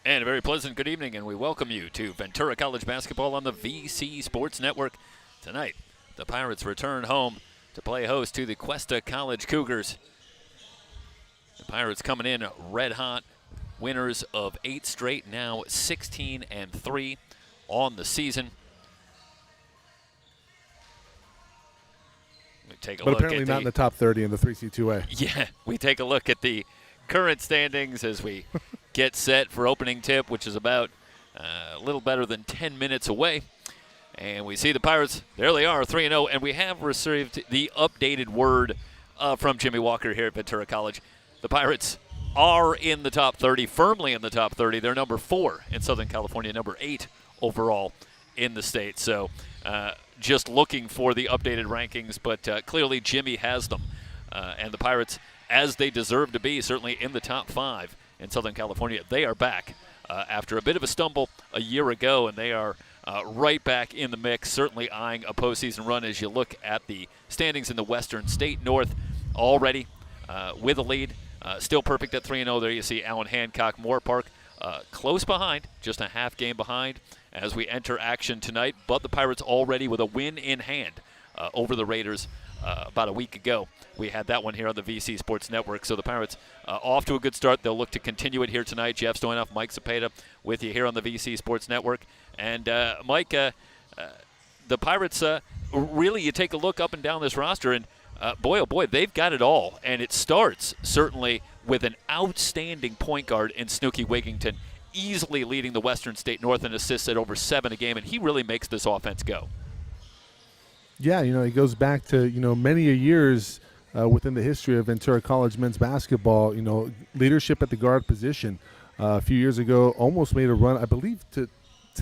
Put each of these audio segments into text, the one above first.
And a very pleasant good evening, and we welcome you to Ventura College basketball on the VC Sports Network. Tonight, the Pirates return home to play host to the Cuesta College Cougars. The Pirates coming in red hot, winners of 8 straight, now 16-3 on the season. We take a but look apparently at not in the top 30 in the 3C2A. Yeah, we take a look at the current standings as we get set for opening tip, which is about a little better than 10 minutes away. And we see the Pirates, there they are, 3-0. And we have received the updated word from Jimmy Walker here at Ventura College. The Pirates are in the top 30, firmly in the top 30. They're number 4 in Southern California, number 8 overall in the state. So just looking for the updated rankings, but clearly Jimmy has them. And the Pirates, as they deserve to be, certainly in the top 5 in Southern California. They are back after a bit of a stumble a year ago, and they are right back in the mix, certainly eyeing a postseason run as you look at the standings in the Western State North already with a lead. Still perfect at 3-0. There you see Allen Hancock, Moore Park close behind, just a half game behind as we enter action tonight. But the Pirates already with a win in hand over the Raiders about a week ago. We had that one here on the VC Sports Network. So the Pirates off to a good start. They'll look to continue it here tonight. Jeff Stoynoff, Mike Cepeda with you here on the VC Sports Network. And Mike, the Pirates, really you take a look up and down this roster, and boy, oh boy, they've got it all. And it starts certainly with an outstanding point guard in Snooki Wigington, easily leading the Western State North in assists at over 7 a game, and he really makes this offense go. Yeah, it goes back to, many years within the history of Ventura College men's basketball, leadership at the guard position. A few years ago, almost made a run, I believe, to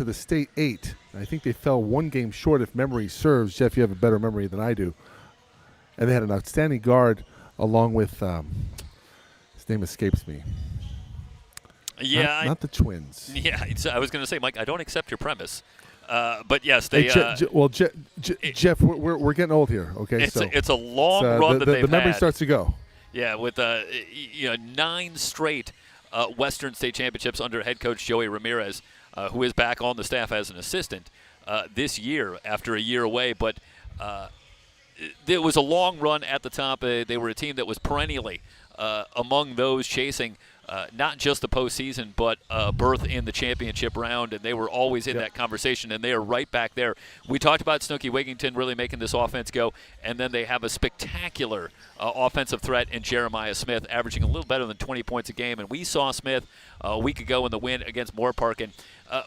the State 8. I think they fell one game short, if memory serves. Jeff, you have a better memory than I do. And they had an outstanding guard along with, his name escapes me. Yeah. Not the Twins. Yeah, I was going to say, Mike, I don't accept your premise. But yes, they. Jeff, we're getting old here. Okay, it's a long run that they've had. The memory starts to go. Yeah, with 9 straight Western State championships under head coach Joey Ramirez, who is back on the staff as an assistant this year after a year away. But it was a long run at the top. They were a team that was perennially among those chasing. Not just the postseason, but berth in the championship round, and they were always in that conversation, and they are right back there. We talked about Snooki Wigington really making this offense go, and then they have a spectacular offensive threat in Jeremiah Smith, averaging a little better than 20 points a game, and we saw Smith a week ago in the win against Moore Park. And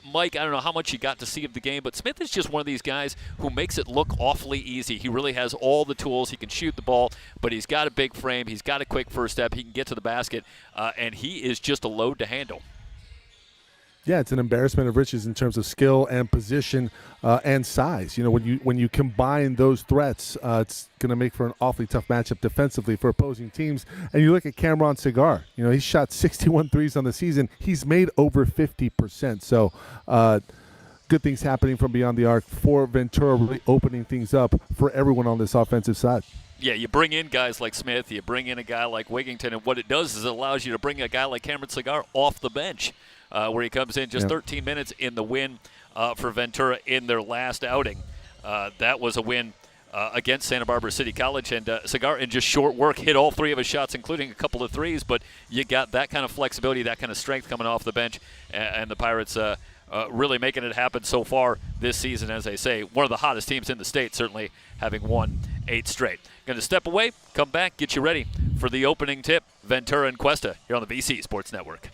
Mike, I don't know how much you got to see of the game, but Smith is just one of these guys who makes it look awfully easy. He really has all the tools. He can shoot the ball, but he's got a big frame. He's got a quick first step. He can get to the basket, and he is just a load to handle. Yeah, it's an embarrassment of riches in terms of skill and position and size. When you combine those threats, it's going to make for an awfully tough matchup defensively for opposing teams. And you look at Cameron Cigar. He's shot 61 threes on the season. He's made over 50%. So good things happening from beyond the arc for Ventura, really opening things up for everyone on this offensive side. Yeah, you bring in guys like Smith, you bring in a guy like Wigington, and what it does is it allows you to bring a guy like Cameron Cigar off the bench. Where he comes in just 13 minutes in the win for Ventura in their last outing. That was a win against Santa Barbara City College, and Cigar in just short work hit all 3 of his shots, including a couple of threes, but you got that kind of flexibility, that kind of strength coming off the bench, and the Pirates really making it happen so far this season. As I say, one of the hottest teams in the state, certainly having won 8 straight. Going to step away, come back, get you ready for the opening tip, Ventura and Cuesta, here on the VC Sports Network.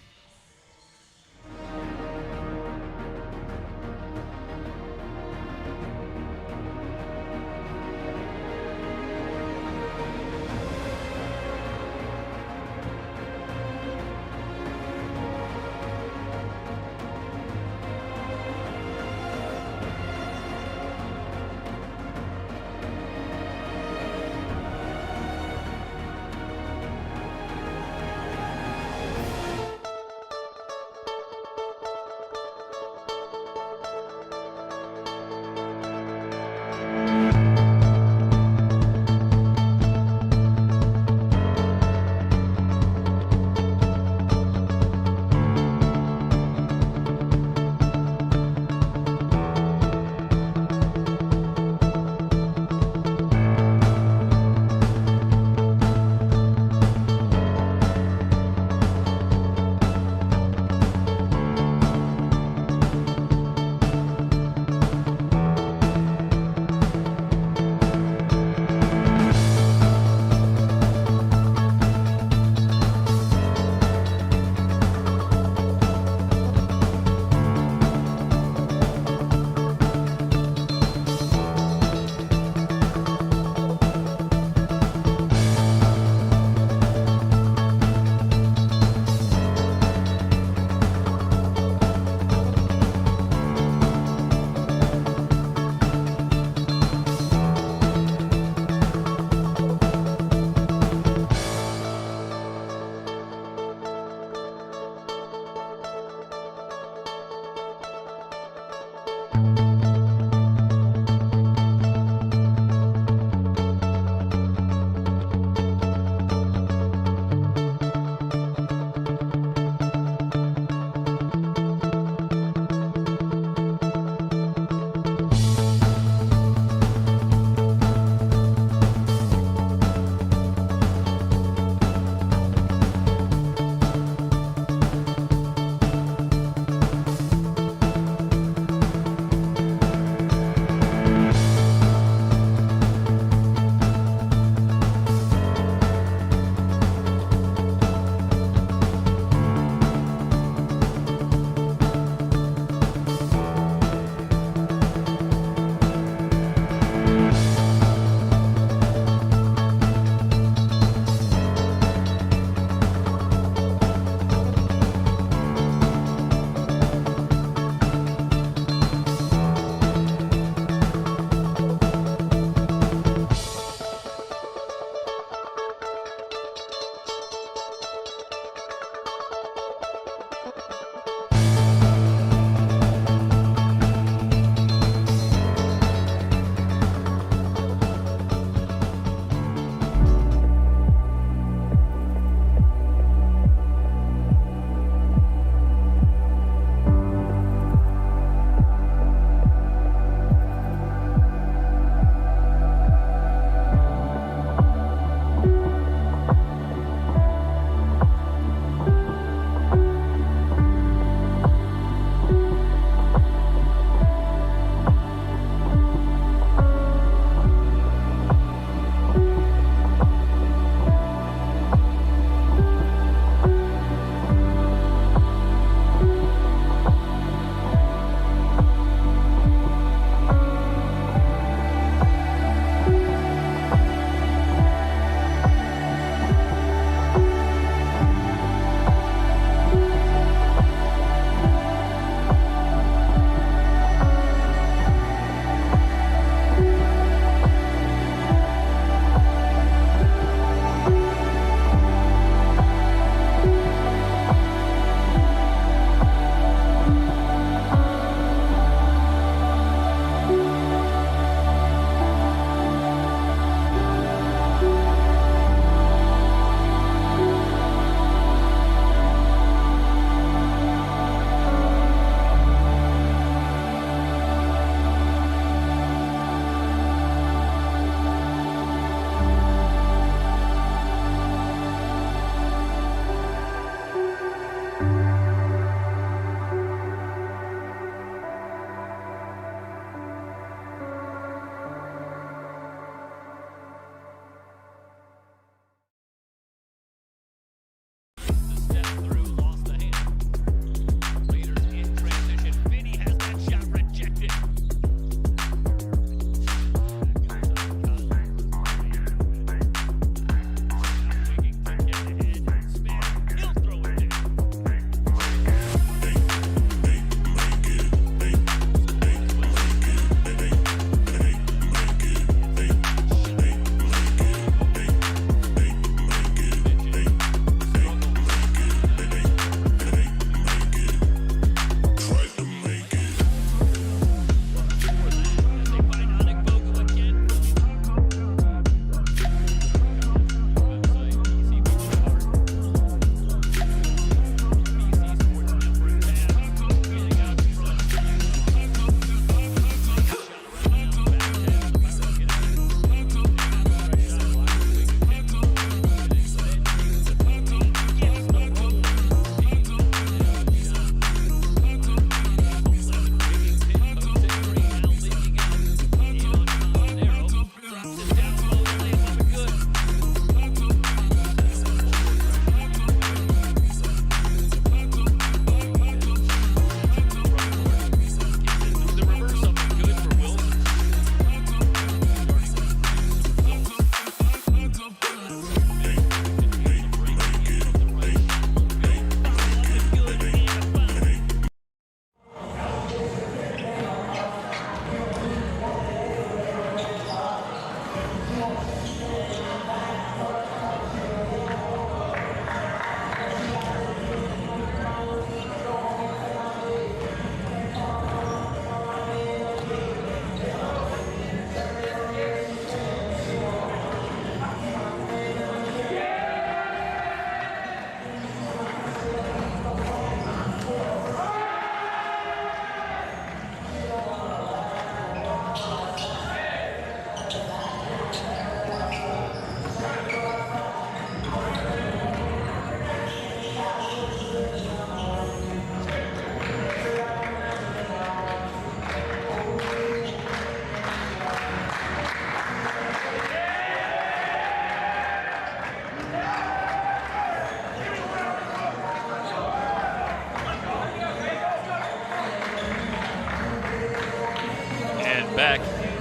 back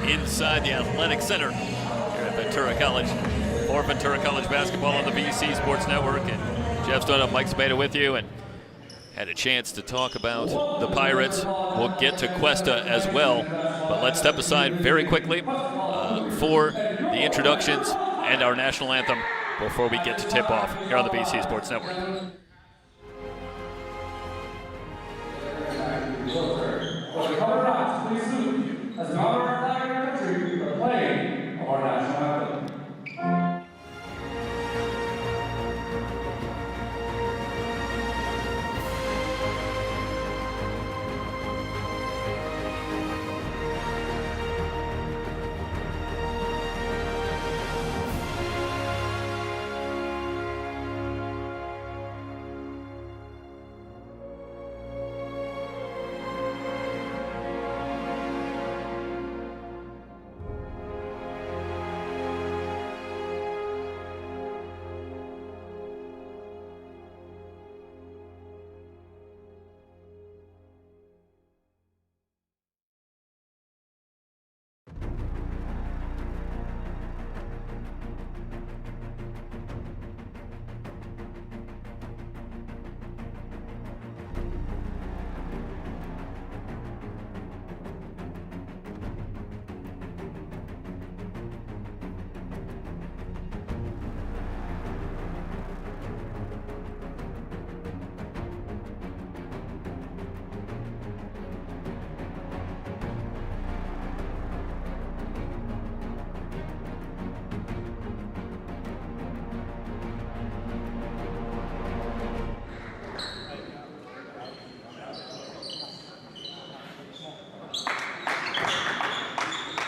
inside the Athletic Center here at Ventura College. For Ventura College basketball on the VC Sports Network. And Jeff Stone up, Mike Spada with you, and had a chance to talk about the Pirates. We'll get to Cuesta as well, but let's step aside very quickly for the introductions and our national anthem before we get to tip-off here on the VC Sports Network. Please salute as an honor of our flag and our country, the playing of our national anthem.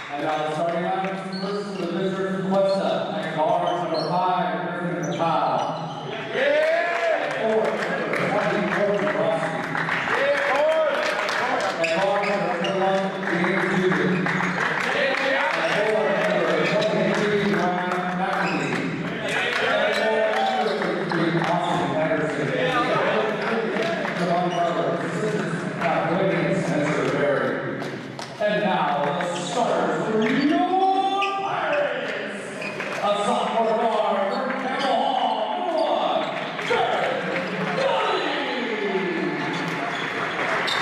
And now starting out first for the visitors from Cuesta, and guards number 5, Griffin Capel. And 4, number 20, Rossi. And guard number 11, James Nugent. And 4, number 23, Ryan McNamee. And 4, number 53, Austin Patterson. Devon Butler, assistants, Pat Wiggins, and Spencer Berry. And now, the starters for your Pirates. A sophomore guard from Campbell Hall, number 1, Jared Doty.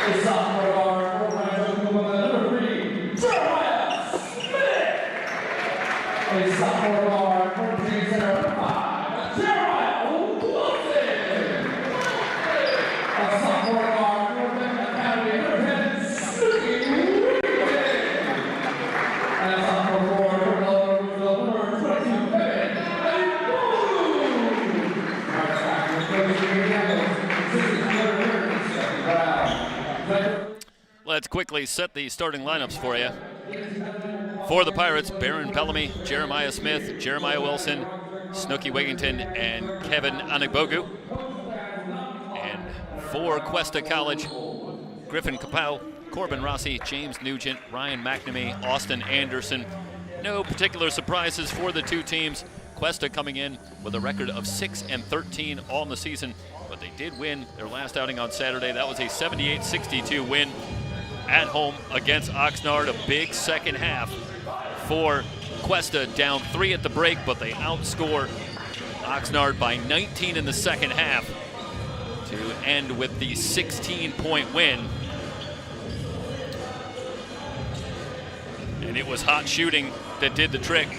A sophomore guard from Rancho Cumana, number 3, Jeremiah Smith. A sophomore guard from Green Center, number 5, Jeremiah Wilson. A sophomore guard from Benton Academy, number 10, Snooki. And a sophomore guard from Ellenwood, number 22, Kevin. And boom! Our tackle coach, Jimmy Campbell, assistant coordinator, Stephanie Brown. Let's quickly set the starting lineups for you. For the Pirates, Baron Bellamy, Jeremiah Smith, Jeremiah Wilson, Snooki Wigington, and Kevin Anigbogu. And for Cuesta College, Griffin Capel, Corbin Rossi, James Nugent, Ryan McNamee, Austin Anderson. No particular surprises for the two teams. Cuesta coming in with a record of 6-13 all in the season, but they did win their last outing on Saturday. That was a 78-62 win at home against Oxnard. A big second half for Cuesta, down 3 at the break, but they outscore Oxnard by 19 in the second half to end with the 16-point win. And it was hot shooting that did the trick.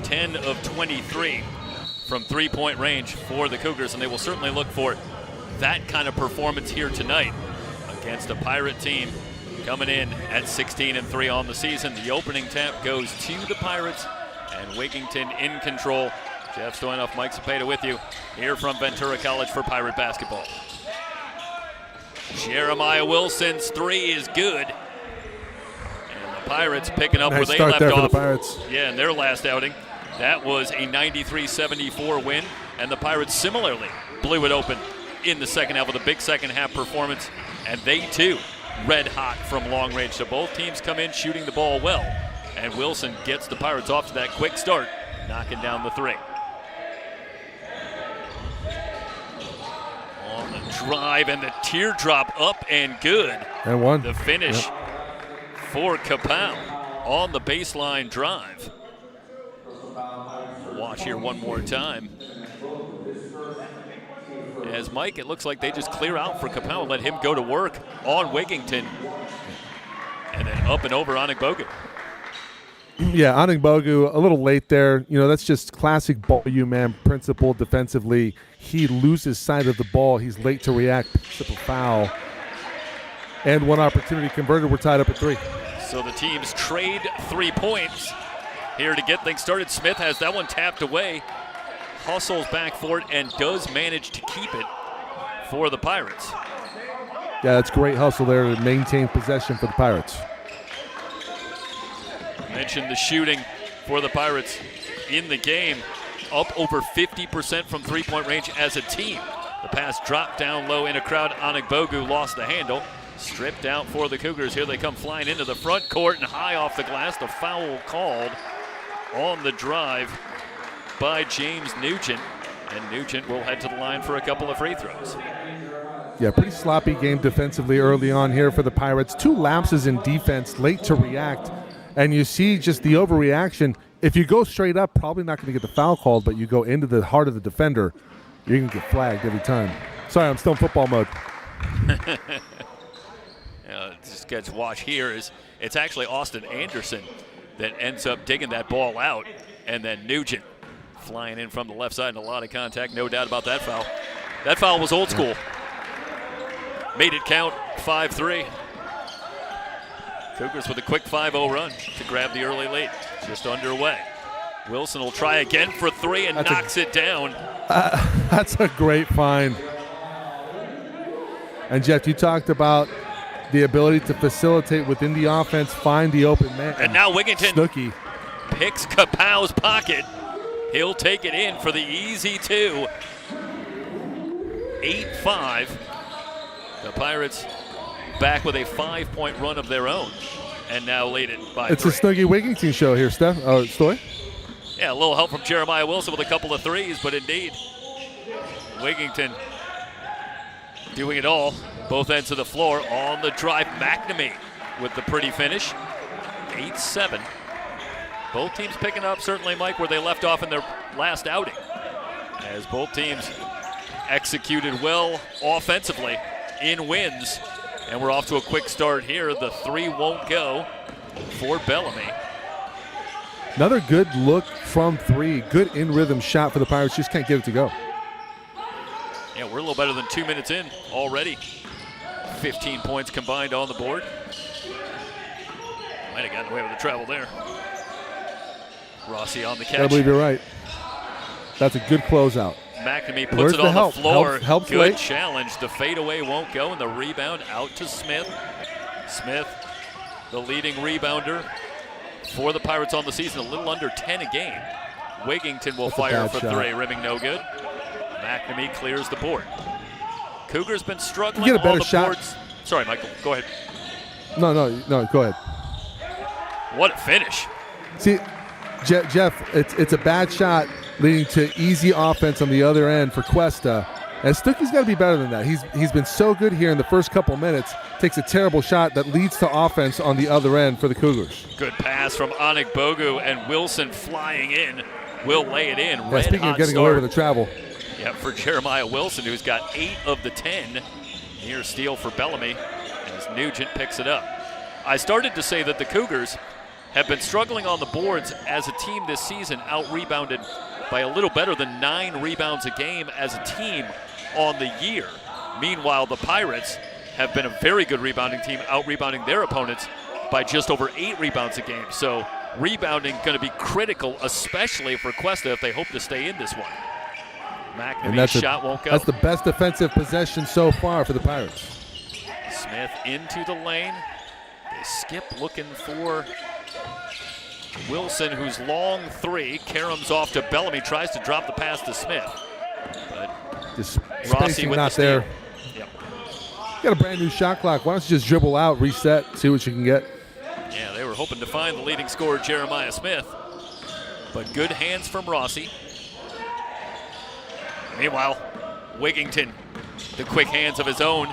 10 of 23 from three-point range for the Cougars, and they will certainly look for that kind of performance here tonight against a Pirate team coming in at 16-3 on the season. The opening tap goes to the Pirates, and Wigington in control. Jeff Stoynoff, Mike Cepeda with you here from Ventura College for Pirate basketball. Jeremiah Wilson's three is good. Pirates picking up where they left off. For the Pirates. Yeah, in their last outing. That was a 93-74 win, and the Pirates similarly blew it open in the second half with a big second half performance, and they too red hot from long range. So both teams come in shooting the ball well, and Wilson gets the Pirates off to that quick start, knocking down the three. On the drive and the teardrop up and good. And one. The finish. Yep. For Capel. on the baseline drive. Watch here one more time. As Mike, it looks like they just clear out for Capel and let him go to work on Wigington. And then up and over on Igbogu. Yeah, Onigbogu a little late there. You know, that's just classic ball man principle defensively. He loses sight of the ball. He's late to react, picks up a foul. And one opportunity converted. We're tied up at 3. So the teams trade 3 points here to get things started. Smith has that one tapped away, hustles back for it, and does manage to keep it for the Pirates. Yeah, that's great hustle there to maintain possession for the Pirates. Mentioned the shooting for the Pirates in the game, up over 50% from three-point range as a team. The pass dropped down low in a crowd. Onigbogu lost the handle. Stripped out for the Cougars. Here they come flying into the front court and high off the glass. The foul called on the drive by James Nugent. And Nugent will head to the line for a couple of free throws. Yeah, pretty sloppy game defensively early on here for the Pirates. 2 lapses in defense, late to react. And you see just the overreaction. If you go straight up, probably not going to get the foul called, but you go into the heart of the defender, you're going to get flagged every time. Sorry, I'm still in football mode. Just gets watch here is it's actually Austin Anderson that ends up digging that ball out, and then Nugent flying in from the left side and a lot of contact, no doubt about that foul. That foul was old school. Made it count, 5-3. Cougars with a quick 5-0 run to grab the early lead. Just underway. Wilson will try again for 3 and knocks it down. That's a great find. And Jeff, you talked about the ability to facilitate within the offense, find the open man. And now Wigington Snooki picks Capau's pocket. He'll take it in for the easy 2. 8-5. The Pirates back with a 5-point run of their own, and now lead it by 3. It's a Snooki Wigington show here, Steph. Stoy? Yeah, a little help from Jeremiah Wilson with a couple of threes, but indeed, Wigington doing it all, both ends of the floor on the drive. McNamee with the pretty finish, 8-7. Both teams picking up, certainly, Mike, where they left off in their last outing, as both teams executed well offensively in wins. And we're off to a quick start here. The 3 won't go for Bellamy. Another good look from 3. Good in-rhythm shot for the Pirates. Just can't get it to go. Yeah, we're a little better than 2 minutes in already. 15 points combined on the board. Might have gotten away with the travel there. Rossi on the catch. I believe you're right. That's a good closeout. McNamee puts it on the floor. Helps Good late. challenge. The fadeaway won't go, and the rebound out to Smith. Smith, the leading rebounder for the Pirates on the season, a little under 10 a game. Wigington will fire for 3, rimming no good. McNamee clears the board. Cougars been struggling get a better on the shot. boards. Sorry, Michael, go ahead. No, go ahead. What a finish. See, Jeff, it's a bad shot leading to easy offense on the other end for Cuesta. And Stuckey's got to be better than that. He's been so good here in the first couple minutes. Takes a terrible shot that leads to offense on the other end for the Cougars. Good pass from Onigbogu, and Wilson flying in. Will lay it in. Yeah, speaking of getting away with the travel. Yeah, for Jeremiah Wilson, who's got 8 of the 10. Near steal for Bellamy as Nugent picks it up. I started to say that the Cougars have been struggling on the boards as a team this season, out-rebounded by a little better than 9 rebounds a game as a team on the year. Meanwhile, the Pirates have been a very good rebounding team, out-rebounding their opponents by just over 8 rebounds a game. So rebounding going to be critical, especially for Cuesta if they hope to stay in this one. McNamee's shot won't go. That's the best defensive possession so far for the Pirates. Smith into the lane. They skip looking for Wilson, who's long 3. Karams off to Bellamy, tries to drop the pass to Smith. But Just Rossi with not the steal. there. Yep. Got a brand new shot clock. Why don't you just dribble out, reset, see what you can get? Yeah, they were hoping to find the leading scorer, Jeremiah Smith. But good hands from Rossi. Meanwhile, Wigington, the quick hands of his own,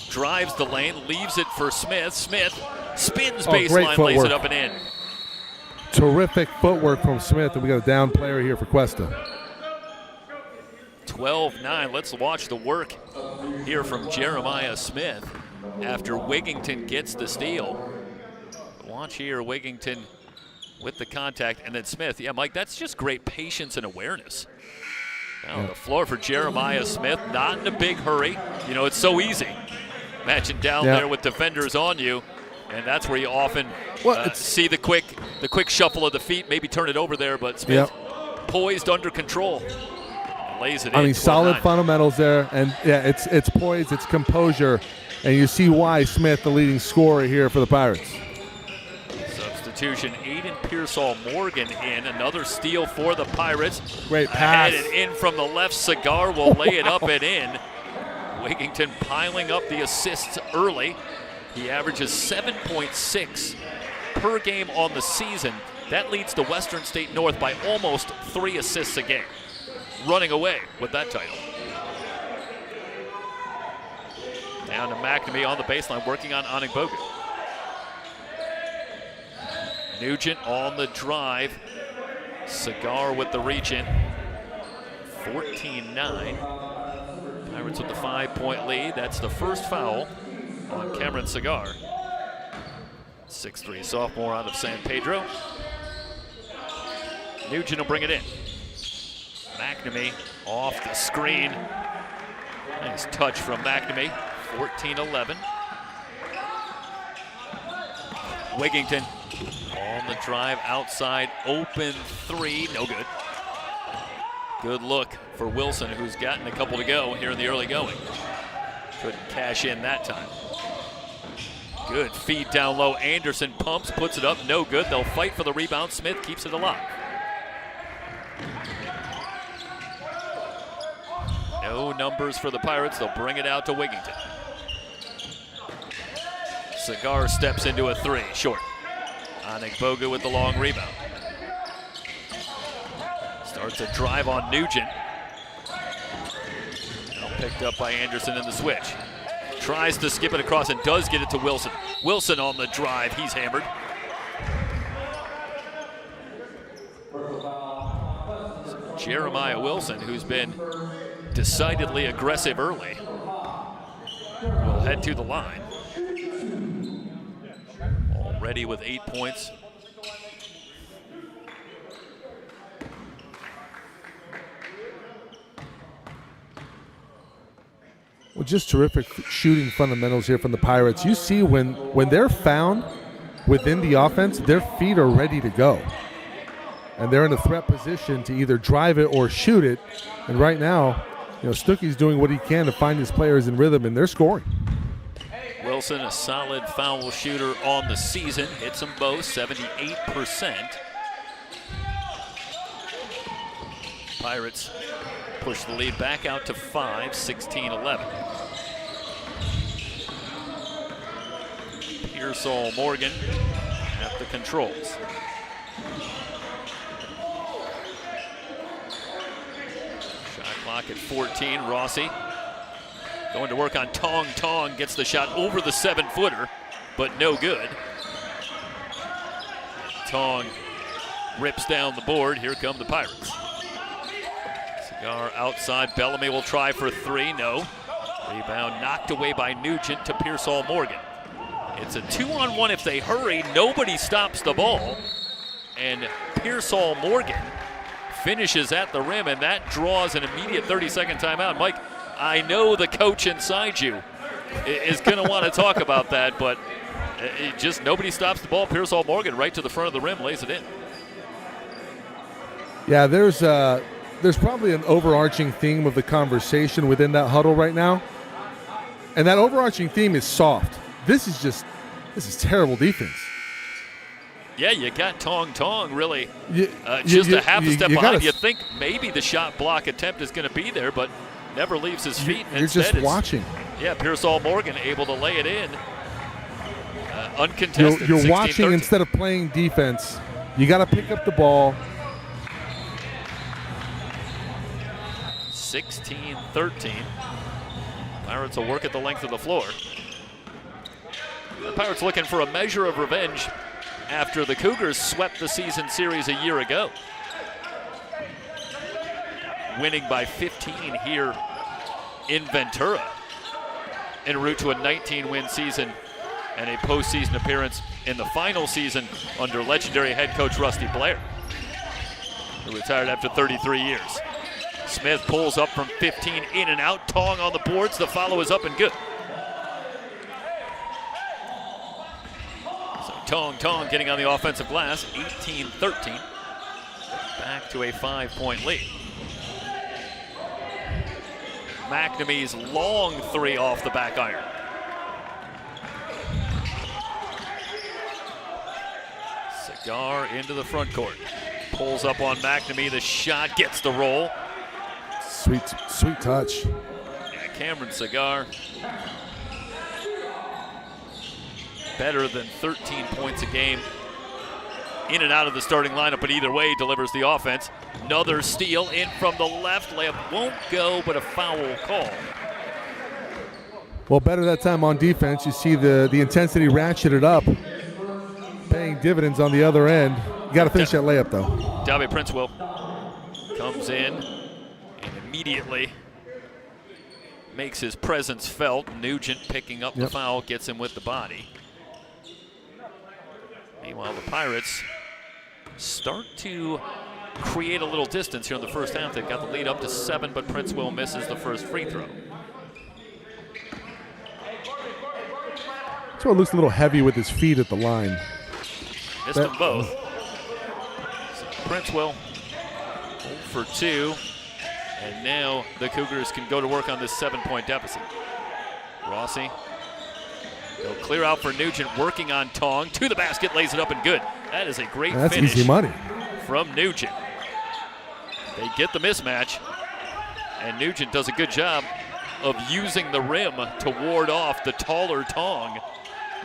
drives the lane, leaves it for Smith. Smith spins baseline, lays it up and in. terrific footwork from Smith, and we got a down player here for Cuesta. 12-9. Let's watch the work here from Jeremiah Smith after Wigington gets the steal. Watch here, Wigington with the contact, and then Smith. Yeah, Mike, that's just great patience and awareness. Now the floor for Jeremiah Smith, not in a big hurry. You know, it's so easy matching down there with defenders on you, and that's where you often see the quick shuffle of the feet, maybe turn it over there, but Smith poised under control. Lays it in. I mean, solid fundamentals there, and it's poise, it's composure, and you see why Smith, the leading scorer here for the Pirates. Substitution, Aiden Pearsall-Morgan in, another steal for the Pirates. Great pass. Headed in from the left, Cigar will lay it up and in. Wigington piling up the assists early. He averages 7.6 per game on the season. That leads the Western State North by almost 3 assists a game. Running away with that title. Down to McNamee on the baseline, working on Onigbogu. Nugent on the drive. Cigar with the reach in. 14-9. Pirates with the 5-point lead. That's the first foul on Cameron Cigar. 6'3" sophomore out of San Pedro. Nugent will bring it in. McNamee off the screen. Nice touch from McNamee. 14-11. Wigington on the drive outside, open 3, no good. Good look for Wilson, who's gotten a couple to go here in the early going. Couldn't cash in that time. Good feed down low. Anderson pumps, puts it up, no good. They'll fight for the rebound. Smith keeps it alive. No numbers for the Pirates. They'll bring it out to Wigington. Cigar steps into a 3, short. Onigbogu with the long rebound. Starts a drive on Nugent. Now picked up by Anderson in the switch. Tries to skip it across and does get it to Wilson. Wilson on the drive, he's hammered. So Jeremiah Wilson, who's been decidedly aggressive early, will head to the line. Already with 8 points. Well, just terrific shooting fundamentals here from the Pirates. You see when they're found within the offense, their feet are ready to go. And they're in a threat position to either drive it or shoot it. And right now, Stuckey's doing what he can to find his players in rhythm, and they're scoring. Wilson, a solid foul shooter on the season. Hits them both, 78%. Pirates push the lead back out to 5, 16-11. Pearsall-Morgan at the controls. Shot clock at 14, Rossi. Going to work on Tong. Tong gets the shot over the 7-footer, but no good. Tong rips down the board. Here come the Pirates. Cigar outside. Bellamy will try for 3. No. Rebound knocked away by Nugent to Pearsall-Morgan. It's a 2-on-1 if they hurry. Nobody stops the ball. And Pearsall-Morgan finishes at the rim, and that draws an immediate 30-second timeout. Mike, I know the coach inside you is going to want to talk about that, but just nobody stops the ball. Pearsall-Morgan right to the front of the rim, lays it in. Yeah, there's probably an overarching theme of the conversation within that huddle right now, and that overarching theme is soft. This is terrible defense. Yeah, you got Tong really just a half a step behind. You think maybe the shot block attempt is going to be there, but never leaves his feet. You're just watching. Yeah, Pearsall-Morgan able to lay it in. Uncontested. You're watching instead of playing defense. You got to pick up the ball. 16-13. Pirates will work at the length of the floor. The Pirates looking for a measure of revenge after the Cougars swept the season series a year ago, winning by 15 here in Ventura, en route to a 19-win season and a postseason appearance in the final season under legendary head coach Rusty Blair, who retired after 33 years. Smith pulls up from 15, in and out. Tong on the boards. The follow is up and good. So Tong getting on the offensive glass, 18-13. Back to a 5-point lead. McNamee's long three off the back iron. Cigar into the front court. Pulls up on McNamee. The shot gets the roll. Sweet touch. Yeah, Cameron Cigar, better than 13 points a game. In and out of the starting lineup, but either way, delivers the offense. Another steal in from the left. Layup won't go, but a foul call. Well, better that time on defense. You see the intensity ratcheted up, paying dividends on the other end. You got to finish that layup, though. Davi Princewell comes in and immediately makes his presence felt. Nugent picking up the foul, gets him with the body. Meanwhile, the Pirates start to create a little distance here in the first half. They've got the lead up to 7, but Princewell misses the first free throw. So it looks a little heavy with his feet at the line. Missed them both. So Princewell 0 for 2. And now the Cougars can go to work on this 7-point deficit. Rossi, they'll clear out for Nugent, working on Tong. To the basket, lays it up and good. That is a great finish. That's easy money from Nugent. They get the mismatch, and Nugent does a good job of using the rim to ward off the taller Tong.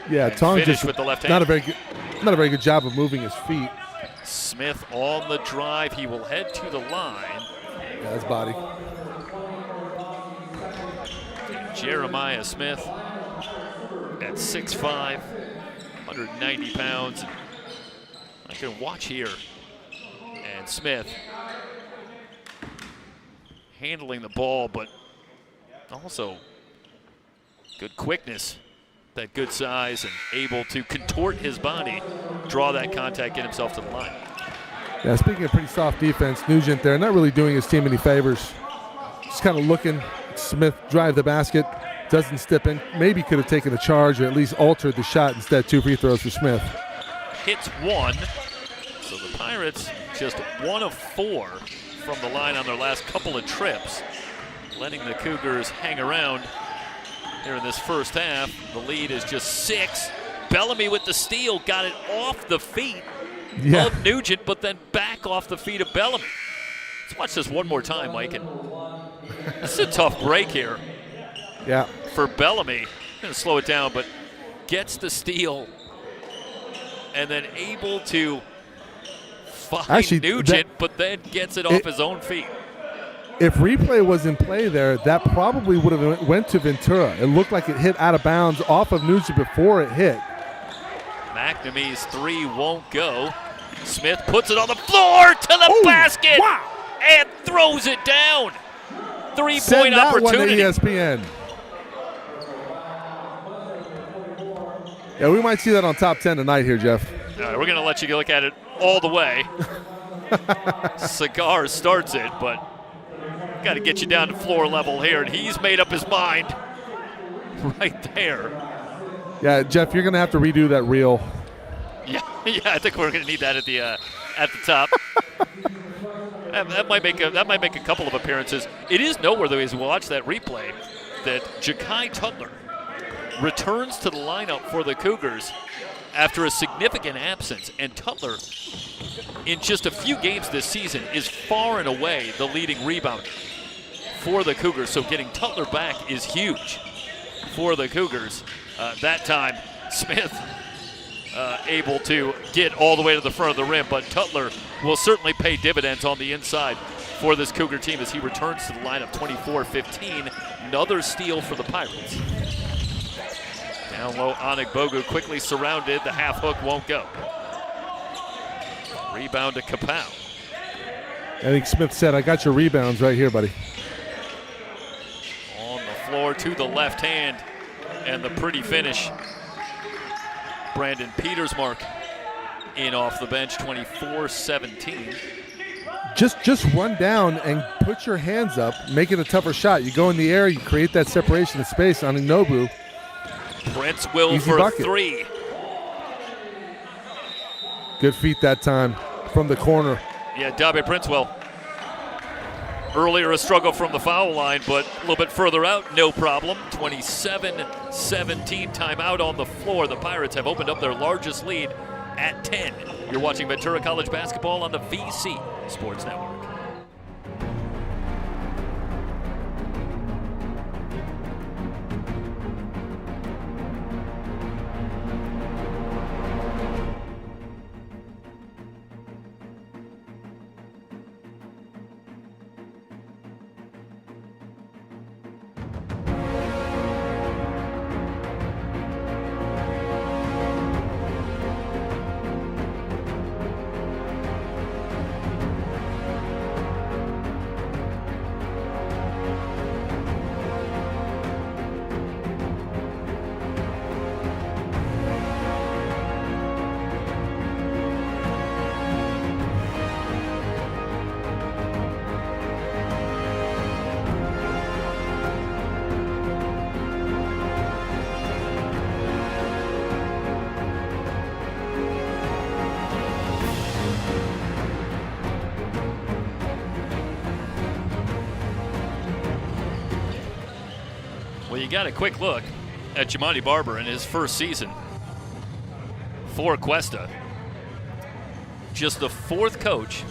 Yeah, Tong just with the left hand. Not a very good job of moving his feet. Smith on the drive. He will head to the line. Yeah, that's body. And Jeremiah Smith at 6'5", 190 pounds. I can watch here. And Smith handling the ball, but also good quickness, that good size, and able to contort his body, draw that contact, get himself to the line. Yeah, speaking of pretty soft defense, Nugent there, not really doing his team any favors. Just kind of looking. Smith drive the basket, doesn't step in. Maybe could have taken the charge or at least altered the shot. Instead, 2 free throws for Smith. Hits 1. So the Pirates just 1 of 4 from the line on their last couple of trips, letting the Cougars hang around here in this first half. The lead is just 6. Bellamy with the steal, got it off the feet of Nugent, but then back off the feet of Bellamy. Let's watch this one more time, Mike. And this is a tough break here. Yeah. For Bellamy, going to slow it down, but gets the steal and then able to find Nugent, but then gets it off his own feet. If replay was in play there, that probably would have went to Ventura. It looked like it hit out of bounds off of Nugent before it hit. McNamee's 3 won't go. Smith puts it on the floor to the basket. Wow. And throws it down. 3-point Send that opportunity. One to ESPN. Yeah, we might see that on Top 10 tonight here, Jeff. All right, we're going to let you look at it all the way. Cigar starts it, but got to get you down to floor level here, and he's made up his mind right there. Yeah, Jeff, you're going to have to redo that reel. Yeah, I think we're going to need that at the top. That might make a couple of appearances. It is noteworthy as we watch that replay that Ja'Kai Tutler returns to the lineup for the Cougars after a significant absence, and Tutler, in just a few games this season, is far and away the leading rebounder for the Cougars. So getting Tutler back is huge for the Cougars. That time, Smith able to get all the way to the front of the rim, but Tutler will certainly pay dividends on the inside for this Cougar team as he returns to the lineup. 24-15, another steal for the Pirates. Down low, Anik Bogu quickly surrounded. The half hook won't go. Rebound to Kapow. I think Smith said, I got your rebounds right here, buddy. On the floor to the left hand, and the pretty finish. Brandon Petersmark in off the bench, 24-17. Just run down and put your hands up, make it a tougher shot. You go in the air, you create that separation of space on Inobu. Prince will Easy for bucket. 3. Good feet that time from the corner. Yeah, Dabe Princewell. Earlier a struggle from the foul line, but a little bit further out, no problem. 27-17, timeout on the floor. The Pirates have opened up their largest lead at 10. You're watching Ventura College basketball on the VC Sports Network. Well, you got a quick look at Jimani Barber in his first season for Cuesta. Just the 4th coach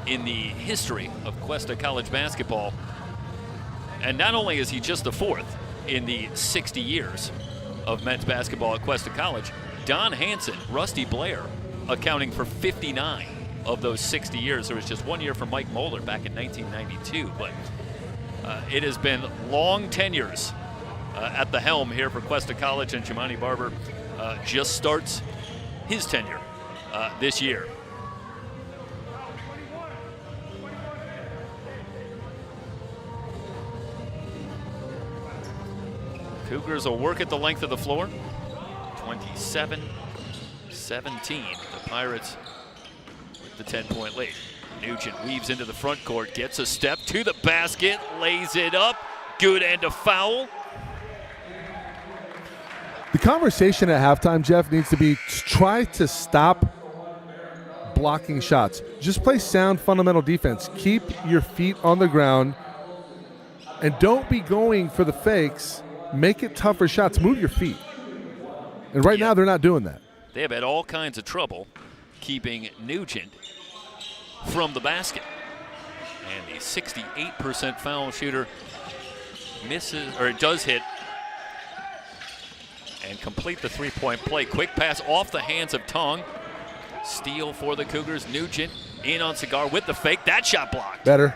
in the history of Cuesta College basketball. And not only is he just the 4th in the 60 years of men's basketball at Cuesta College, Don Hanson, Rusty Blair, accounting for 59 of those 60 years. There was just 1 year for Mike Moeller back in 1992, but it has been long tenures at the helm here for Cuesta College, and Jimani Barber just starts his tenure this year. Cougars will work at the length of the floor. 27-17. The Pirates with the 10-point lead. Nugent weaves into the front court, gets a step to the basket, lays it up. Good and a foul. The conversation at halftime, Jeff, needs to be try to stop blocking shots. Just play sound fundamental defense. Keep your feet on the ground and don't be going for the fakes. Make it tougher shots. Move your feet. And right now they're not doing that. They have had all kinds of trouble keeping Nugent from the basket. And the 68% foul shooter misses, or it does hit and complete the three-point play. Quick pass off the hands of Tong. Steal for the Cougars. Nugent in on Cigar with the fake. That shot blocked. Better.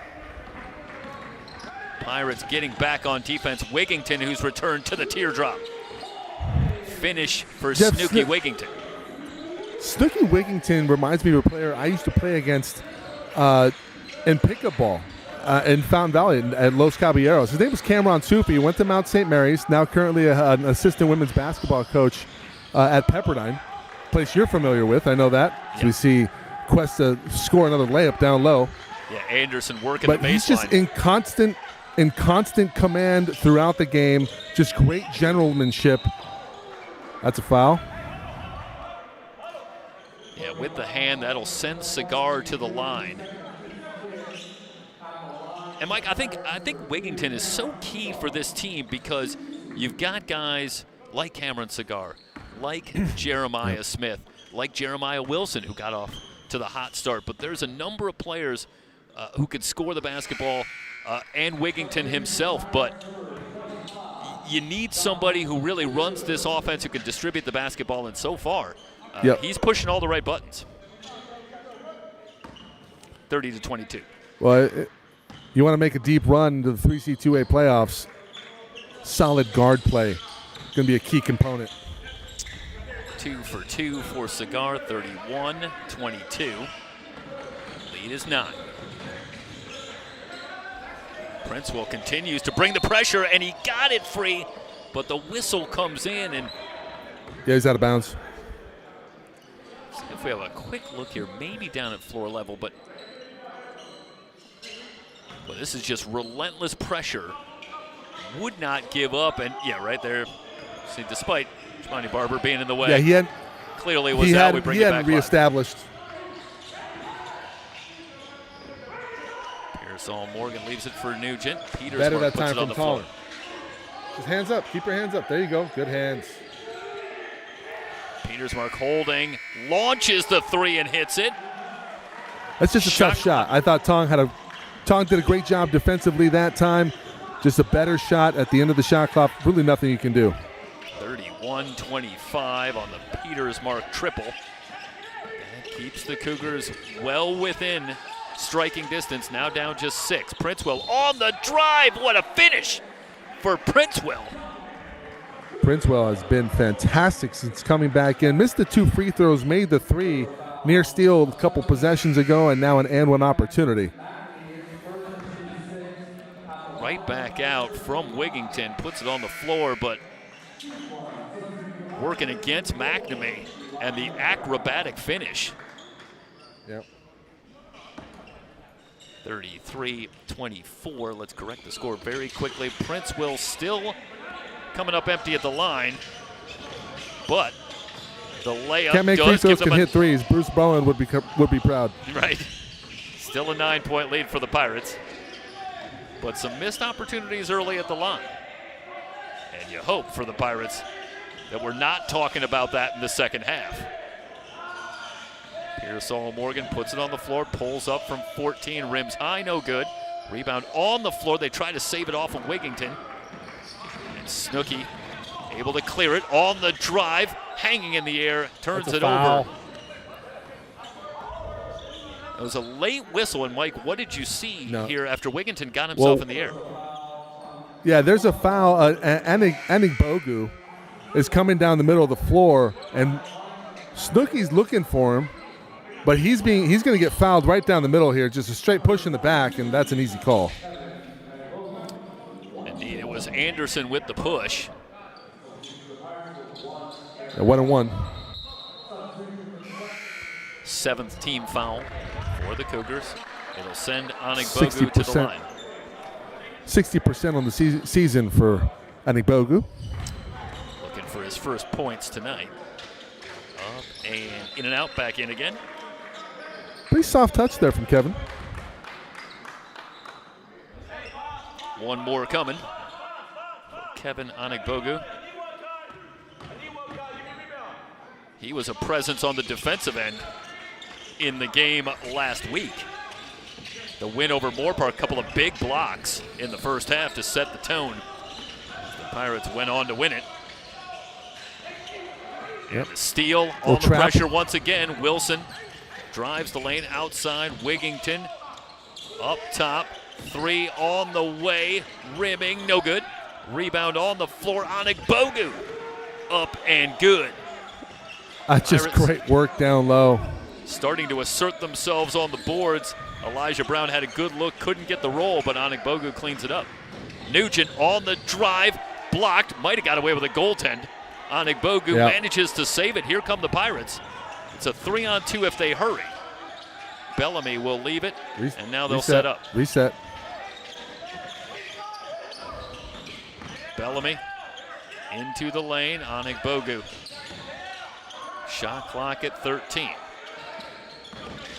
Pirates getting back on defense. Wigington, who's returned to the teardrop. Finish for Snooky Wigington. Snooky Wigington reminds me of a player I used to play against in pickup ball in Fountain Valley at Los Caballeros. His name was Cameron Sufi. He went to Mount St. Mary's, now currently an assistant women's basketball coach at Pepperdine, place you're familiar with. I know that. Yep. We see Cuesta score another layup down low. Yeah, Anderson working but the baseline. He's just in constant command throughout the game. Just great gentlemanship. That's a foul. Yeah, with the hand, that'll send Cigar to the line. And Mike, I think Wigington is so key for this team because you've got guys like Cameron Cigar, like Jeremiah Smith, like Jeremiah Wilson, who got off to the hot start. But there's a number of players who could score the basketball, and Wigington himself. But you need somebody who really runs this offense, who can distribute the basketball. And so far, he's pushing all the right buttons. 30-22. Well, you want to make a deep run to the 3C2A playoffs, solid guard play is going to be a key component. 2 for 2 for Cigar, 31-22. Lead is 9. Princewell continues to bring the pressure, and he got it free, but the whistle comes in, and Yeah, he's out of bounds. see if we have a quick look here, maybe down at floor level, but this is just relentless pressure. Would not give up, and yeah, right there. See, despite Johnny Barber being in the way, Yeah, clearly was out. We bring he it back hadn't live. reestablished. Pearsall Morgan leaves it for Nugent. Peters Better that puts time it on from the Tong. floor. Just hands up. Keep your hands up. There you go. Good hands. Petersmark holding, launches the 3 and hits it. That's just a tough shot. I thought Tong did a great job defensively that time. Just a better shot at the end of the shot clock. Really nothing you can do. 31-25 on the Petersmark triple. That keeps the Cougars well within striking distance, now down just 6. Princewell on the drive. What a finish for Princewell. Princewell has been fantastic since coming back in. Missed the 2 free throws, made the 3 near steal a couple possessions ago, and now an and one opportunity. Right back out from Wigington, puts it on the floor, but working against McNamee and the acrobatic finish. Yep. 33-24. Let's correct the score very quickly. Princewell still coming up empty at the line, but the layup Can't make free does throws, give them can hit threes. Bruce Bowen would be proud. Right. Still a 9-point lead for the Pirates, but some missed opportunities early at the line. And you hope for the Pirates that we're not talking about that in the second half. Pearsall Morgan puts it on the floor, pulls up from 14, rims high, no good. Rebound on the floor. They try to save it off of Wigington. And Snooki able to clear it on the drive, hanging in the air, turns That's a it foul. over. It was a late whistle, and Mike, what did you see here after Wigington got himself in the air? Yeah, there's a foul. Anigbogu is coming down the middle of the floor, and Snooki's looking for him, but he's going to get fouled right down the middle here. Just a straight push in the back, and that's an easy call. Indeed, it was Anderson with the push. A 1-on-1. 7th team foul for the Cougars. It'll send Anigbogu to the line. 60% on the season for Anigbogu. Looking for his first points tonight. Up and in and out, back in again. Pretty soft touch there from Kevin. One more coming. Kevin Anigbogu. He was a presence on the defensive end in the game last week. The win over Moore Park, a couple of big blocks in the first half to set the tone. The Pirates went on to win it. Yep. And the steal on the pressure once again. Wilson drives the lane outside. Wigington up top. 3 on the way. Rimming, no good. Rebound on the floor. Anigbogu up and good. Just great work down low. Starting to assert themselves on the boards. Elijah Brown had a good look, couldn't get the roll, but Anigbogu cleans it up. Nugent on the drive, blocked, might have got away with a goaltend. Anigbogu manages to save it. Here come the Pirates. It's a 3-on-2 if they hurry. Bellamy will leave it, and now they'll set up. Reset. Bellamy into the lane, Anigbogu. Shot clock at 13.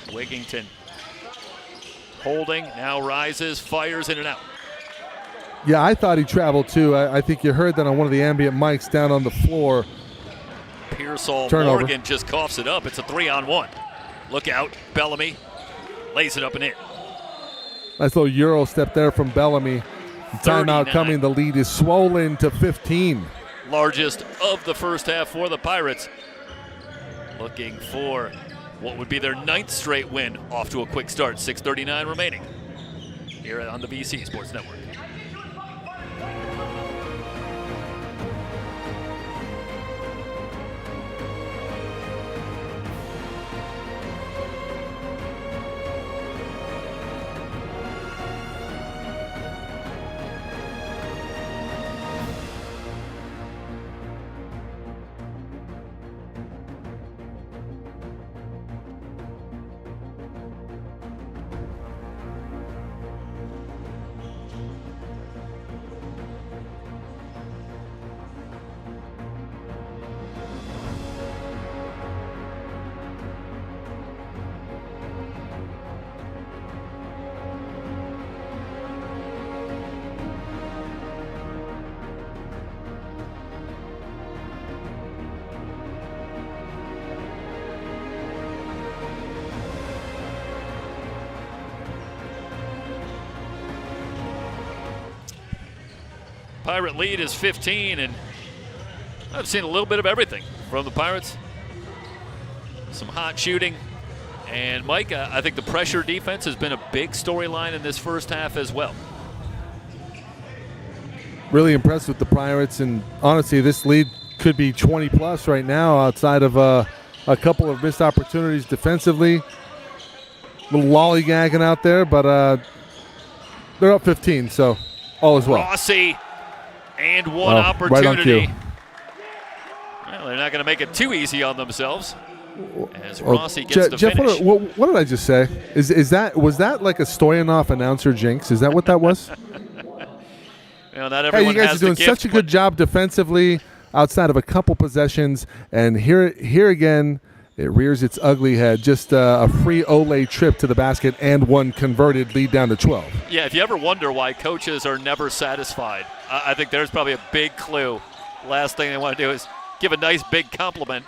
Wigington holding, now rises, fires in and out. Yeah, I thought he traveled too. I think you heard that on one of the ambient mics down on the floor. Pearsall Turnover. Morgan just coughs it up. It's a 3-on-1. Look out, Bellamy lays it up and in. Nice little Euro step there from Bellamy. Timeout coming. The lead is swollen to 15. Largest of the first half for the Pirates. Looking for what would be their 9th straight win. Off to a quick start. 6:39 remaining here on the BC Sports Network. Pirate lead is 15, and I've seen a little bit of everything from the Pirates. Some hot shooting. And Mike, I think the pressure defense has been a big storyline in this first half as well. Really impressed with the Pirates, and honestly, this lead could be 20 plus right now outside of a couple of missed opportunities defensively. A little lollygagging out there, but they're up 15, so all is well. Rossi, and one opportunity. Right on cue. Well, they're not going to make it too easy on themselves as Rossi gets the Jeff, finish. what did I just say? Was that like a Stoyanov announcer jinx? Is that what that was? Well, not Hey, everyone you guys has are doing the gift, such a good job defensively outside of a couple possessions, and here again, it rears its ugly head. Just a free Olay trip to the basket and one converted lead down to 12. Yeah, if you ever wonder why coaches are never satisfied, I think there's probably a big clue. Last thing they want to do is give a nice big compliment.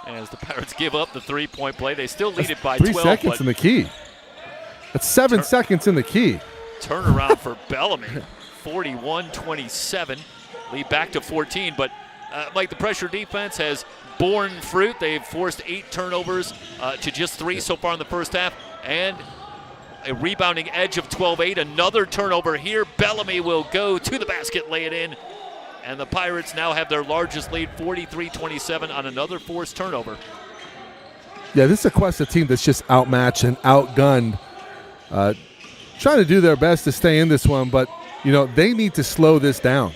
As the Pirates give up the three-point play, they still lead it by 3 12. seconds in the key. That's 7 seconds in the key. Turnaround for Bellamy, 41-27, lead back to 14. But Mike, the pressure defense has borne fruit. They've forced 8 turnovers to just 3 so far in the first half, and a rebounding edge of 12-8. Another turnover here. Bellamy will go to the basket, lay it in. And the Pirates now have their largest lead, 43-27, on another forced turnover. Yeah, this is a Cuesta team that's just outmatched and outgunned. Trying to do their best to stay in this one, but, they need to slow this down.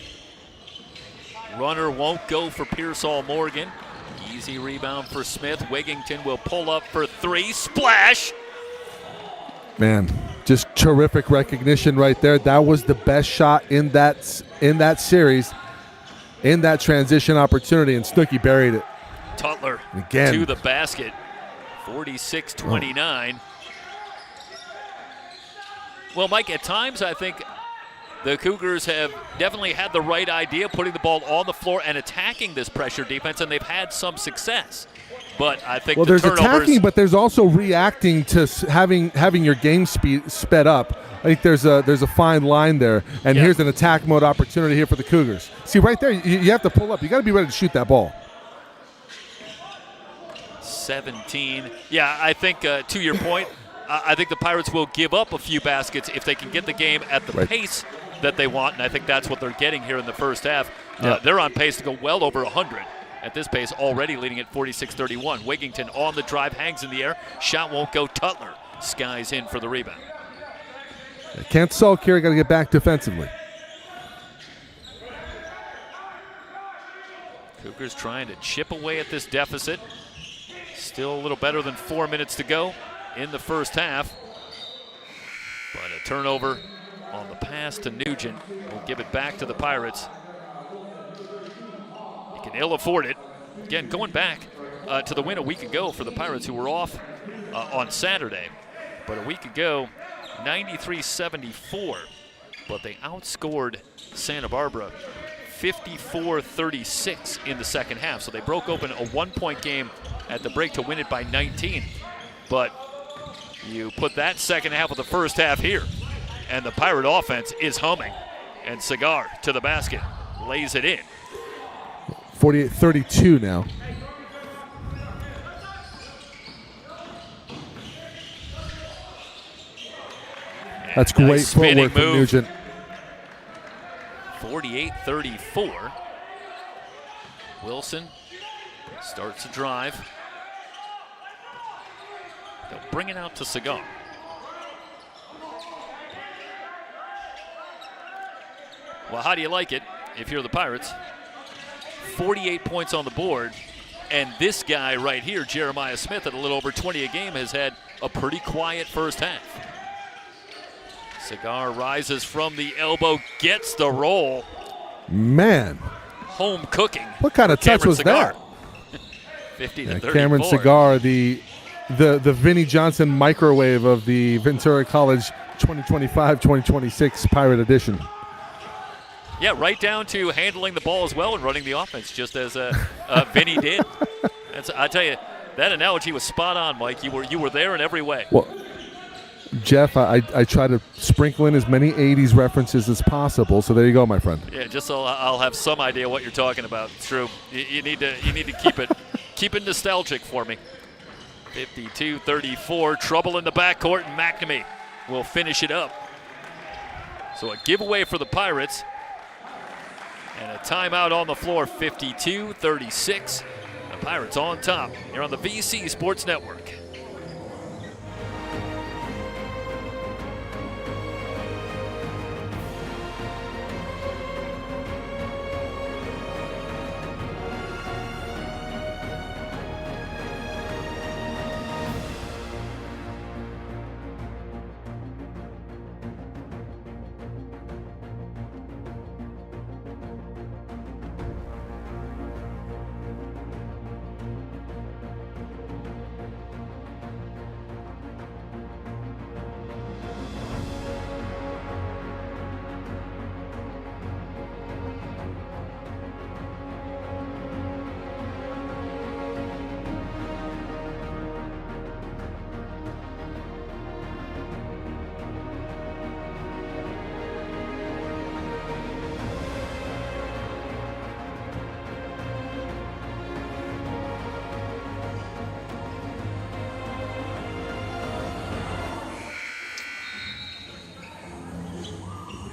Runner won't go for Pearsall Morgan. Easy rebound for Smith. Wigington will pull up for 3. Splash! Man, just terrific recognition right there. That was the best shot in that series, in that transition opportunity, and Snooki buried it. Tutler again to the basket, 46-29. Well, Mike, at times I think the Cougars have definitely had the right idea, putting the ball on the floor and attacking this pressure defense, and they've had some success. But I think there's turnovers, attacking, but there's also reacting to having your game speed sped up. I think there's a fine line there, and here's an attack mode opportunity here for the Cougars. See, right there, you have to pull up. You got to be ready to shoot that ball. 17. Yeah, I think to your point, I think the Pirates will give up a few baskets if they can get the game at the pace that they want, and I think that's what they're getting here in the first half. They're on pace to go well over 100 at this pace, already leading at 46-31. Wigington on the drive, hangs in the air. Shot won't go. Tutler skies in for the rebound. Can't sulk here. Got to get back defensively. Cougars trying to chip away at this deficit. Still a little better than 4 minutes to go in the first half. But a turnover on the pass to Nugent will give it back to the Pirates. He can ill afford it. Again, going back to the win a week ago for the Pirates, who were off on Saturday. But a week ago, 93-74. But they outscored Santa Barbara 54-36 in the second half. So they broke open a 1-point game at the break to win it by 19. But you put that second half of the first half here, and the Pirate offense is humming. And Cigar to the basket, lays it in. 48-32 now. That's great nice footwork from Nugent. 48-34. Wilson starts to drive. They'll bring it out to Cigar. Well, how do you like it if you're the Pirates? 48 points on the board, and this guy right here, Jeremiah Smith, at a little over 20 a game, has had a pretty quiet first half. Cigar rises from the elbow, gets the roll. Man. Home cooking. What kind of touch was Cigar. that? 50-34. Cameron Cigar, the Vinnie Johnson microwave of the Ventura College 2025-2026 Pirate Edition. Yeah, right down to handling the ball as well and running the offense, just as Vinny did. I tell you, that analogy was spot on, Mike. You were there in every way. Well, Jeff, I try to sprinkle in as many 80s references as possible, so there you go, my friend. Yeah, just so I'll have some idea what you're talking about. It's true. You need to keep it keep it nostalgic for me. 52-34, trouble in the backcourt, and McNamee will finish it up. So a giveaway for the Pirates, and a timeout on the floor. 52-36. The Pirates on top here on the VC Sports Network.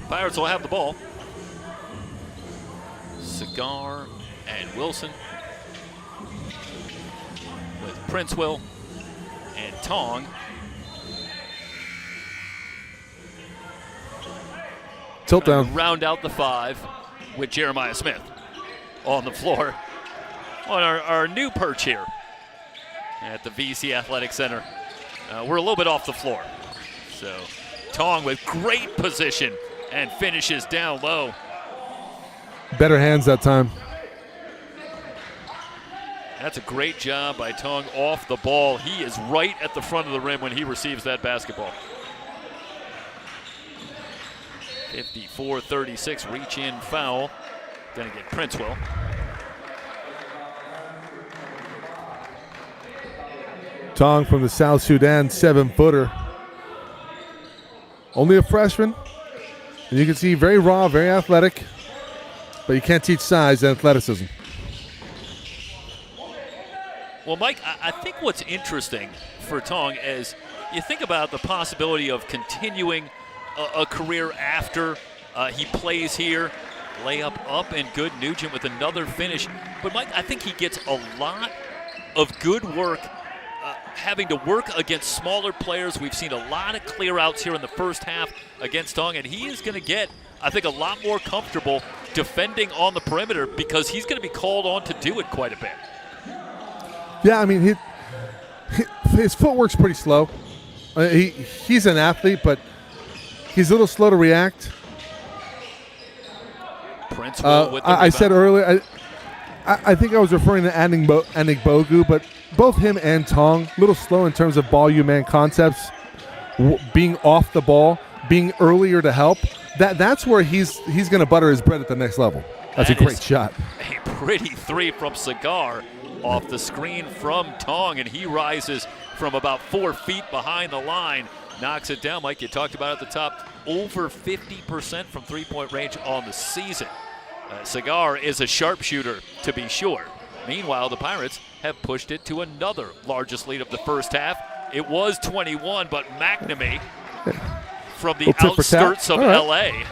Pirates will have the ball. Cigar and Wilson with Princewell and Tong. Tilt down. Round out the five with Jeremiah Smith on the floor on our new perch here at the VC Athletic Center. We're a little bit off the floor. So Tong with great position and finishes down low. Better hands that time. That's a great job by Tong off the ball. He is right at the front of the rim when he receives that basketball. 54-36, reach in foul. Gonna get Princewell. Tong from the South Sudan, 7-footer. Only a freshman. And you can see very raw, very athletic, but you can't teach size and athleticism. Well, Mike, I think what's interesting for Tong is you think about the possibility of continuing a career after he plays here. Layup up and good. Nugent with another finish. But, Mike, I think he gets a lot of good work having to work against smaller players. We've seen a lot of clear-outs here in the first half against Tong, and he is going to get, I think, a lot more comfortable defending on the perimeter because he's going to be called on to do it quite a bit. Yeah, I mean, his footwork's pretty slow. He's an athlete, but he's a little slow to react. Princewell with the I rebound. said earlier, I think I was referring to Anigbogu, but both him and Tong, a little slow in terms of ball man concepts, being off the ball, being earlier to help. That's where he's going to butter his bread at the next level. That's a great shot. A pretty three from Cigar off the screen from Tong, and he rises from about 4 feet behind the line. Knocks it down. Mike, you talked about at the top, over 50% from three-point range on the season. Cigar is a sharpshooter, to be sure. Meanwhile, the Pirates have pushed it to another largest lead of the first half. It was 21, but McNamee from the outskirts of L.A.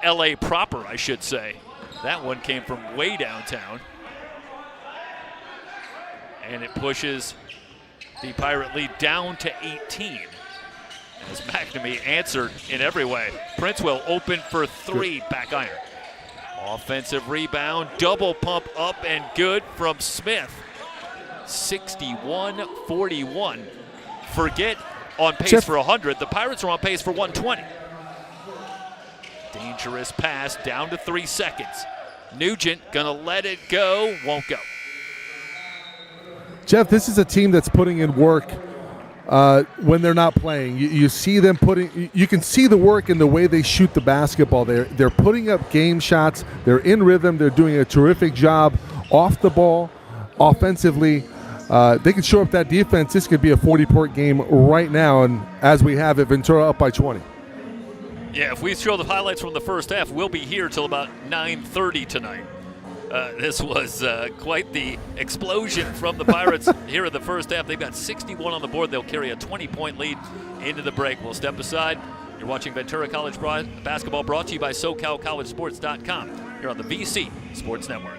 L.A. proper, I should say. That one came from way downtown. And it pushes the Pirate lead down to 18. As McNamee answered in every way. Princewell open for three, back iron. Offensive rebound, double pump up and good from Smith. 61-41. Forget on pace for 100. The Pirates are on pace for 120. Dangerous pass down to 3 seconds. Nugent gonna let it go, won't go. Jeff, this is a team that's putting in work when they're not playing. You see them you can see the work in the way they shoot the basketball. They're putting up game shots. They're in rhythm. They're doing a terrific job off the ball, offensively. they can shore up that defense. This could be a 40-point game right now, and as we have it, Ventura up by 20. Yeah, if we show the highlights from the first half, we'll be here till about 9:30 tonight. This was quite the explosion from the Pirates here in the first half. They've got 61 on the board. They'll carry a 20-point lead into the break. We'll step aside. You're watching Ventura College basketball, brought to you by SoCalCollegeSports.com. Here on the VC Sports Network.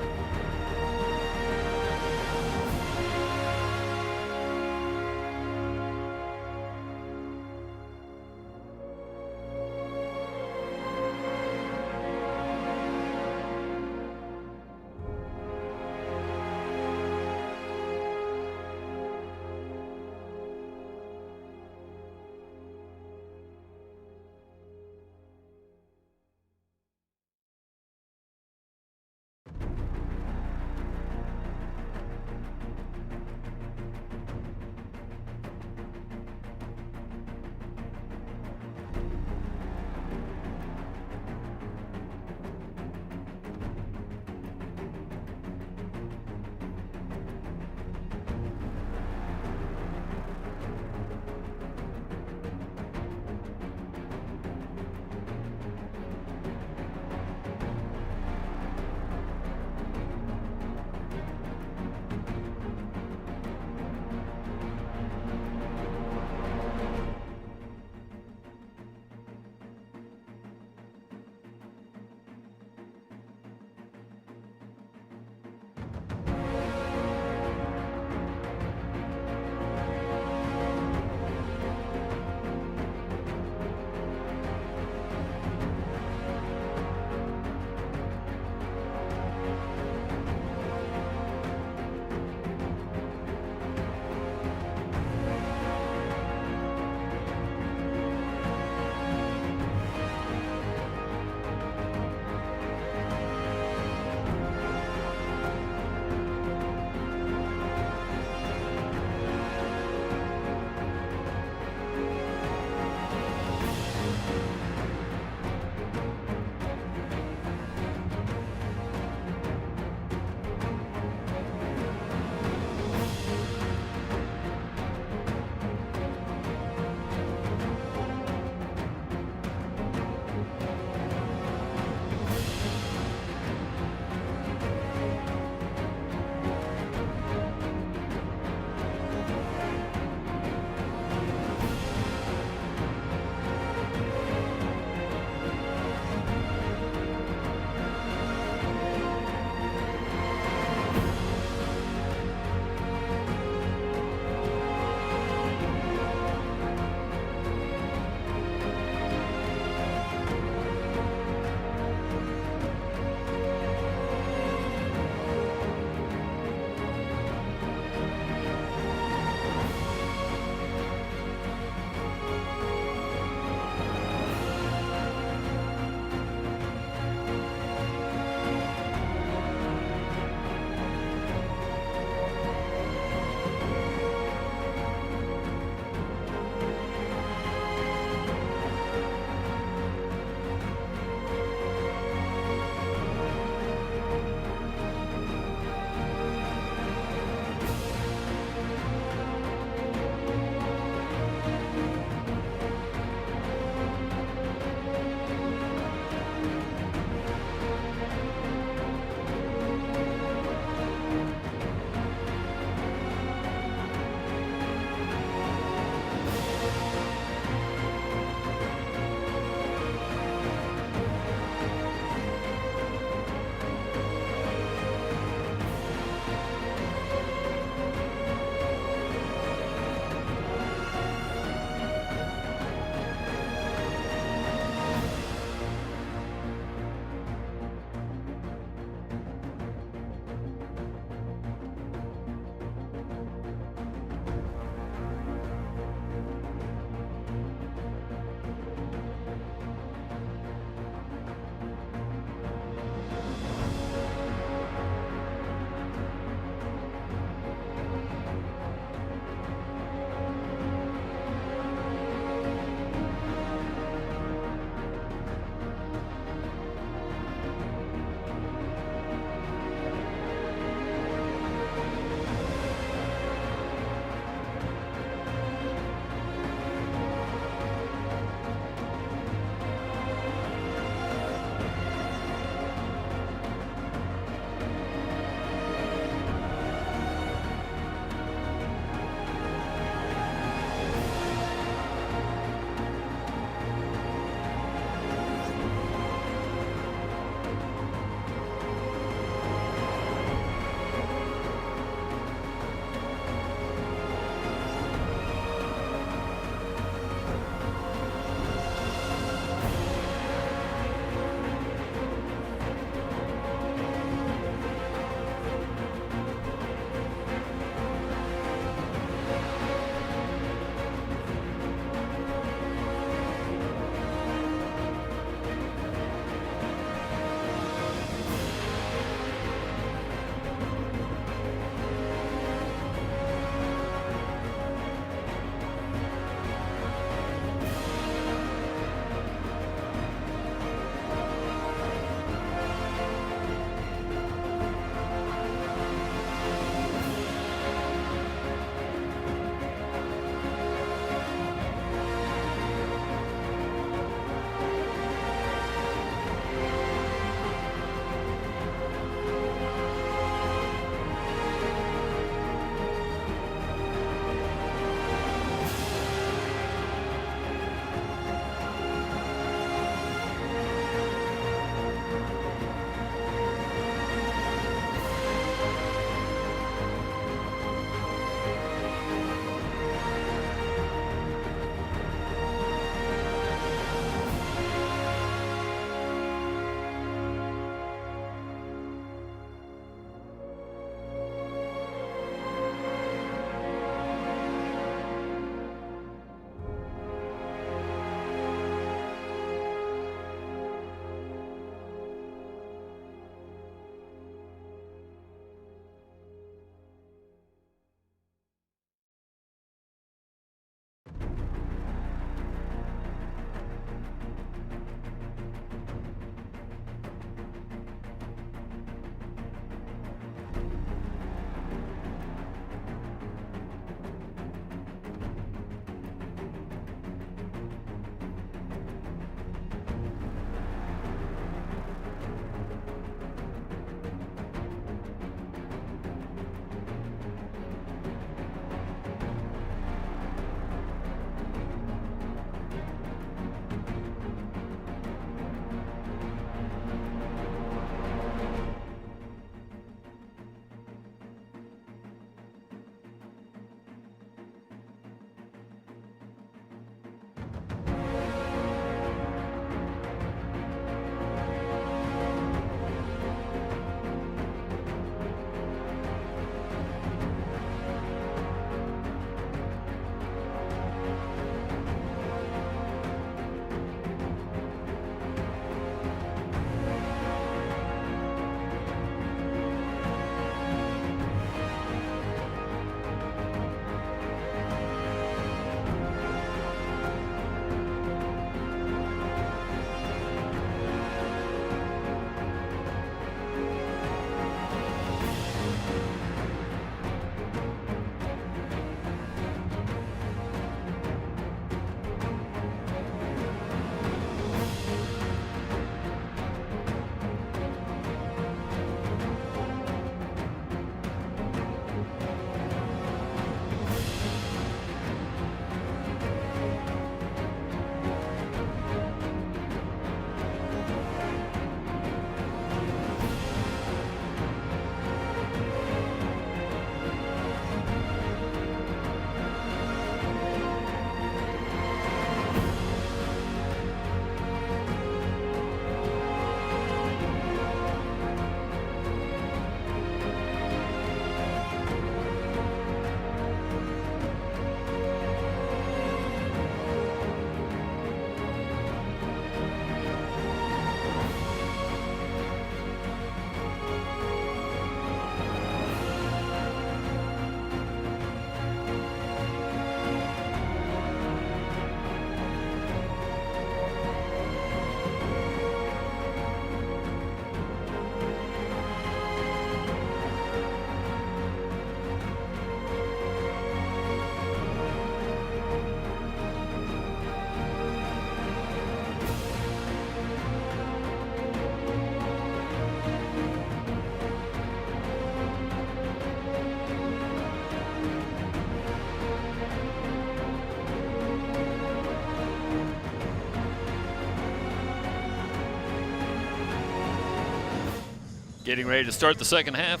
Getting ready to start the second half.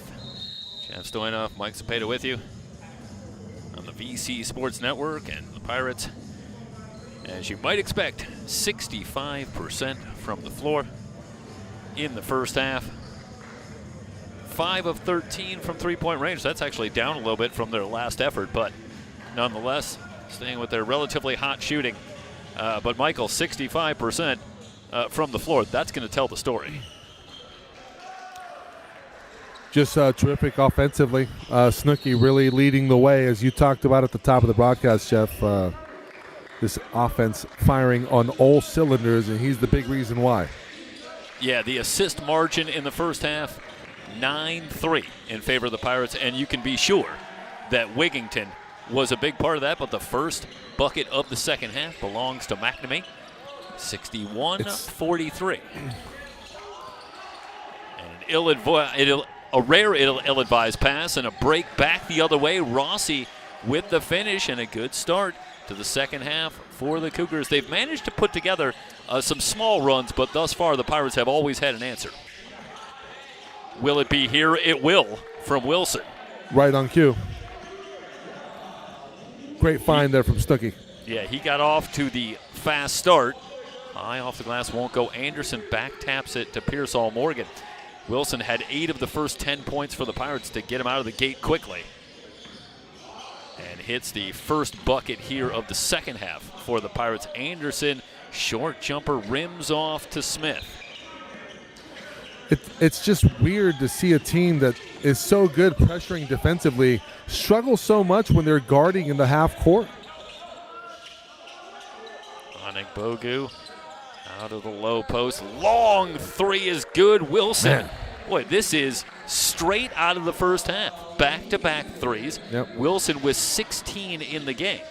Jeff Stoynoff, Mike Cepeda with you on the VC Sports Network, and the Pirates, as you might expect, 65% from the floor in the first half. 5 of 13 from three-point range. That's actually down a little bit from their last effort, but nonetheless, staying with their relatively hot shooting. But Michael, 65% from the floor. That's going to tell the story. Just terrific offensively. Snooki really leading the way, as you talked about at the top of the broadcast, Jeff. This offense firing on all cylinders, and he's the big reason why. Yeah, the assist margin in the first half, 9-3 in favor of the Pirates, and you can be sure that Wigington was a big part of that, but the first bucket of the second half belongs to McNamee, 61-43. And a rare ill-advised pass and a break back the other way. Rossi with the finish and a good start to the second half for the Cougars. They've managed to put together some small runs, but thus far the Pirates have always had an answer. Will it be here? It will, from Wilson. Right on cue. Great find there from Snooki. Yeah, he got off to the fast start. High off the glass, won't go. Anderson back taps it to Pearsall Morgan. Wilson had 8 of the first 10 points for the Pirates to get him out of the gate quickly. And hits the first bucket here of the second half for the Pirates. Anderson, short jumper, rims off to Smith. It's just weird to see a team that is so good pressuring defensively struggle so much when they're guarding in the half court. Onik Bogu out of the low post. Long three is good. Wilson. Man. Boy, this is straight out of the first half. Back-to-back threes. Yep. Wilson with 16 in the game.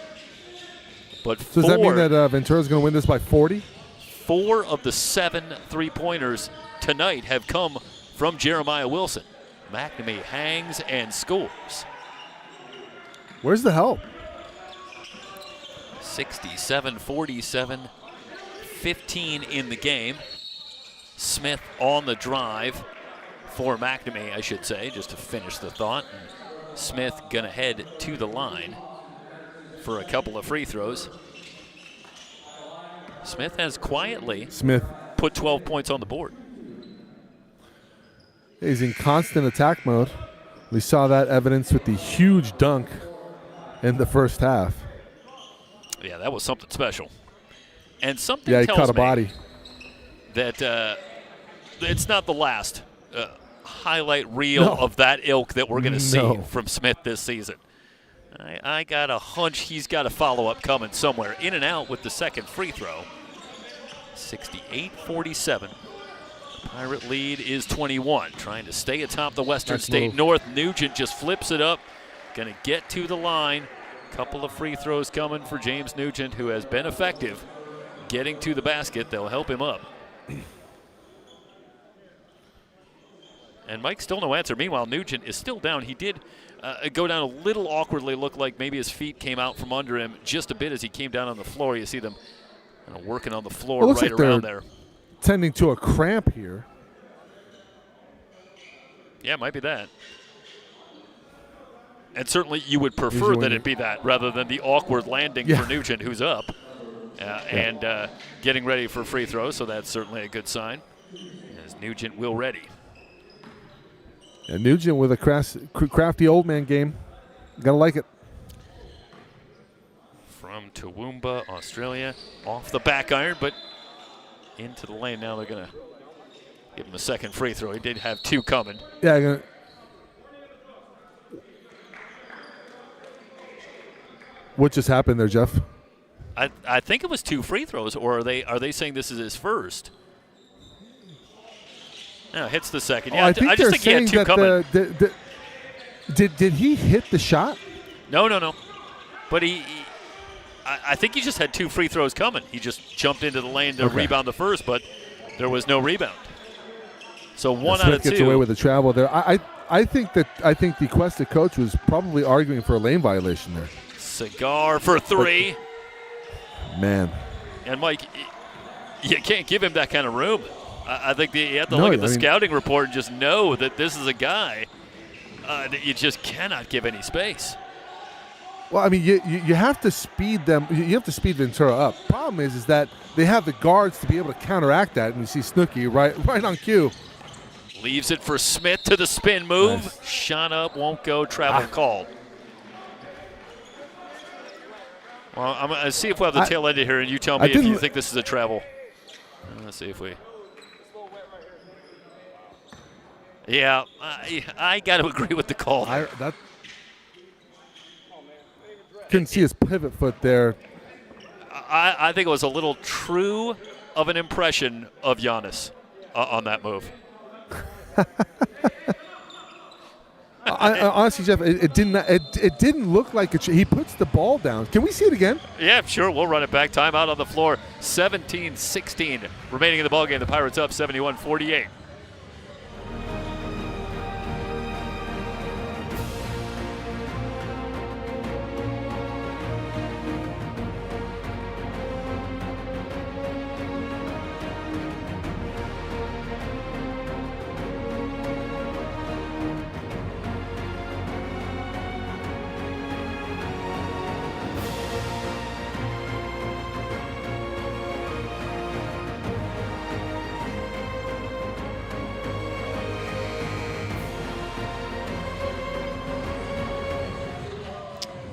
But so does that mean that Ventura's going to win this by 40? 4 of the 7 three-pointers tonight have come from Jeremiah Wilson. McNamee hangs and scores. Where's the help? 67-47, 15 in the game. Smith on the drive for McNamee, I should say, just to finish the thought. And Smith gonna head to the line for a couple of free throws. Smith has quietly put 12 points on the board. He's in constant attack mode. We saw that evidence with the huge dunk in the first half. Yeah, that was something special. And something he tells caught a me body. That it's not the last highlight reel of that ilk that we're going to see from Smith this season. I got a hunch he's got a follow-up coming somewhere. In and out with the second free throw. 68-47. Pirate lead is 21. Trying to stay atop the Western State North. Nugent just flips it up. Going to get to the line. Couple of free throws coming for James Nugent, who has been effective getting to the basket. They'll help him up. And Mike still no answer. Meanwhile, Nugent is still down. He did go down a little awkwardly. Looked like maybe his feet came out from under him just a bit as he came down on the floor. You see them working on the floor right around there. Tending to a cramp here. Yeah, it might be that. And certainly you would prefer that it be that rather than the awkward landing for Nugent, who's up and getting ready for free throws. So that's certainly a good sign as Nugent will ready. And Nugent with a crafty old man game. Gotta like it. From Toowoomba, Australia, off the back iron, but into the lane. Now they're going to give him a second free throw. He did have 2 coming. Yeah, what just happened there, Jeff? I think it was 2 free throws, or are they saying this is his first? No, hits the second. Yeah, I just think he had 2 coming. Did he hit the shot? No. But I think he just had 2 free throws coming. He just jumped into the lane to rebound the first, but there was no rebound. So 1 out of 2. Gets away with the travel there. I think the Cuesta coach was probably arguing for a lane violation there. Cigar for 3. Man. And Mike, you can't give him that kind of room. I think you have to look at the scouting report and just know that this is a guy that you just cannot give any space. Well, I mean, you have to speed them. You have to speed Ventura up. Problem is that they have the guards to be able to counteract that. And you see Snooki right on cue. Leaves it for Smith to the spin move. Nice. Shot up, won't go. Travel called. Well, I'm going to see if we'll have the tail end here, and you tell me if you think this is a travel. Let's see if we. Yeah, I got to agree with the call. Couldn't see his pivot foot there. I think it was a little true of an impression of Giannis on that move. Honestly, Jeff, it didn't look like he puts the ball down. Can we see it again? Yeah, sure. We'll run it back. Timeout on the floor. 17-16 remaining in the ballgame. The Pirates up 71-48.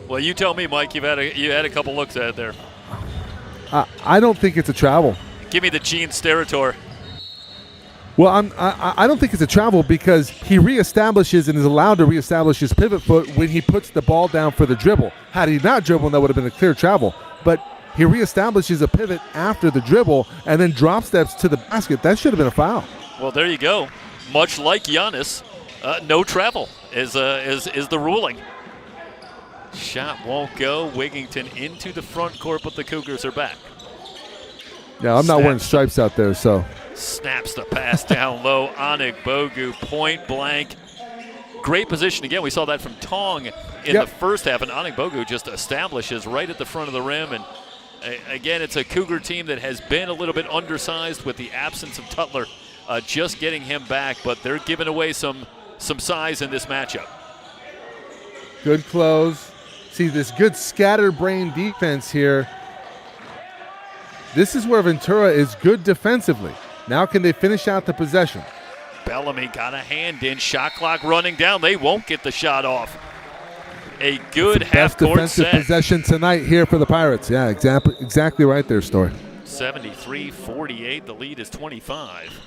Well, you tell me, Mike. You had a couple looks at it there. I don't think it's a travel. Give me the Gene Steratore. Well, I don't think it's a travel because he reestablishes and is allowed to reestablish his pivot foot when he puts the ball down for the dribble. Had he not dribbled, that would have been a clear travel. But he reestablishes a pivot after the dribble and then drop steps to the basket. That should have been a foul. Well, there you go. Much like Giannis, no travel is the ruling. Shot won't go. Wigington into the front court, but the Cougars are back. Yeah, I'm not wearing stripes out there, so. Snaps the pass down low. Anik Bogu, point blank. Great position again. We saw that from Tong in the first half, and Anik Bogu just establishes right at the front of the rim. And again, it's a Cougar team that has been a little bit undersized with the absence of Tutler, just getting him back, but they're giving away some size in this matchup. Good close. See this good scatterbrain defense here. This is where Ventura is good defensively. Now can they finish out the possession? Bellamy got a hand in. Shot clock running down. They won't get the shot off. A good half-court best set. defensive possession tonight here for the Pirates. Yeah, exactly right there, Story. 73-48. The lead is 25.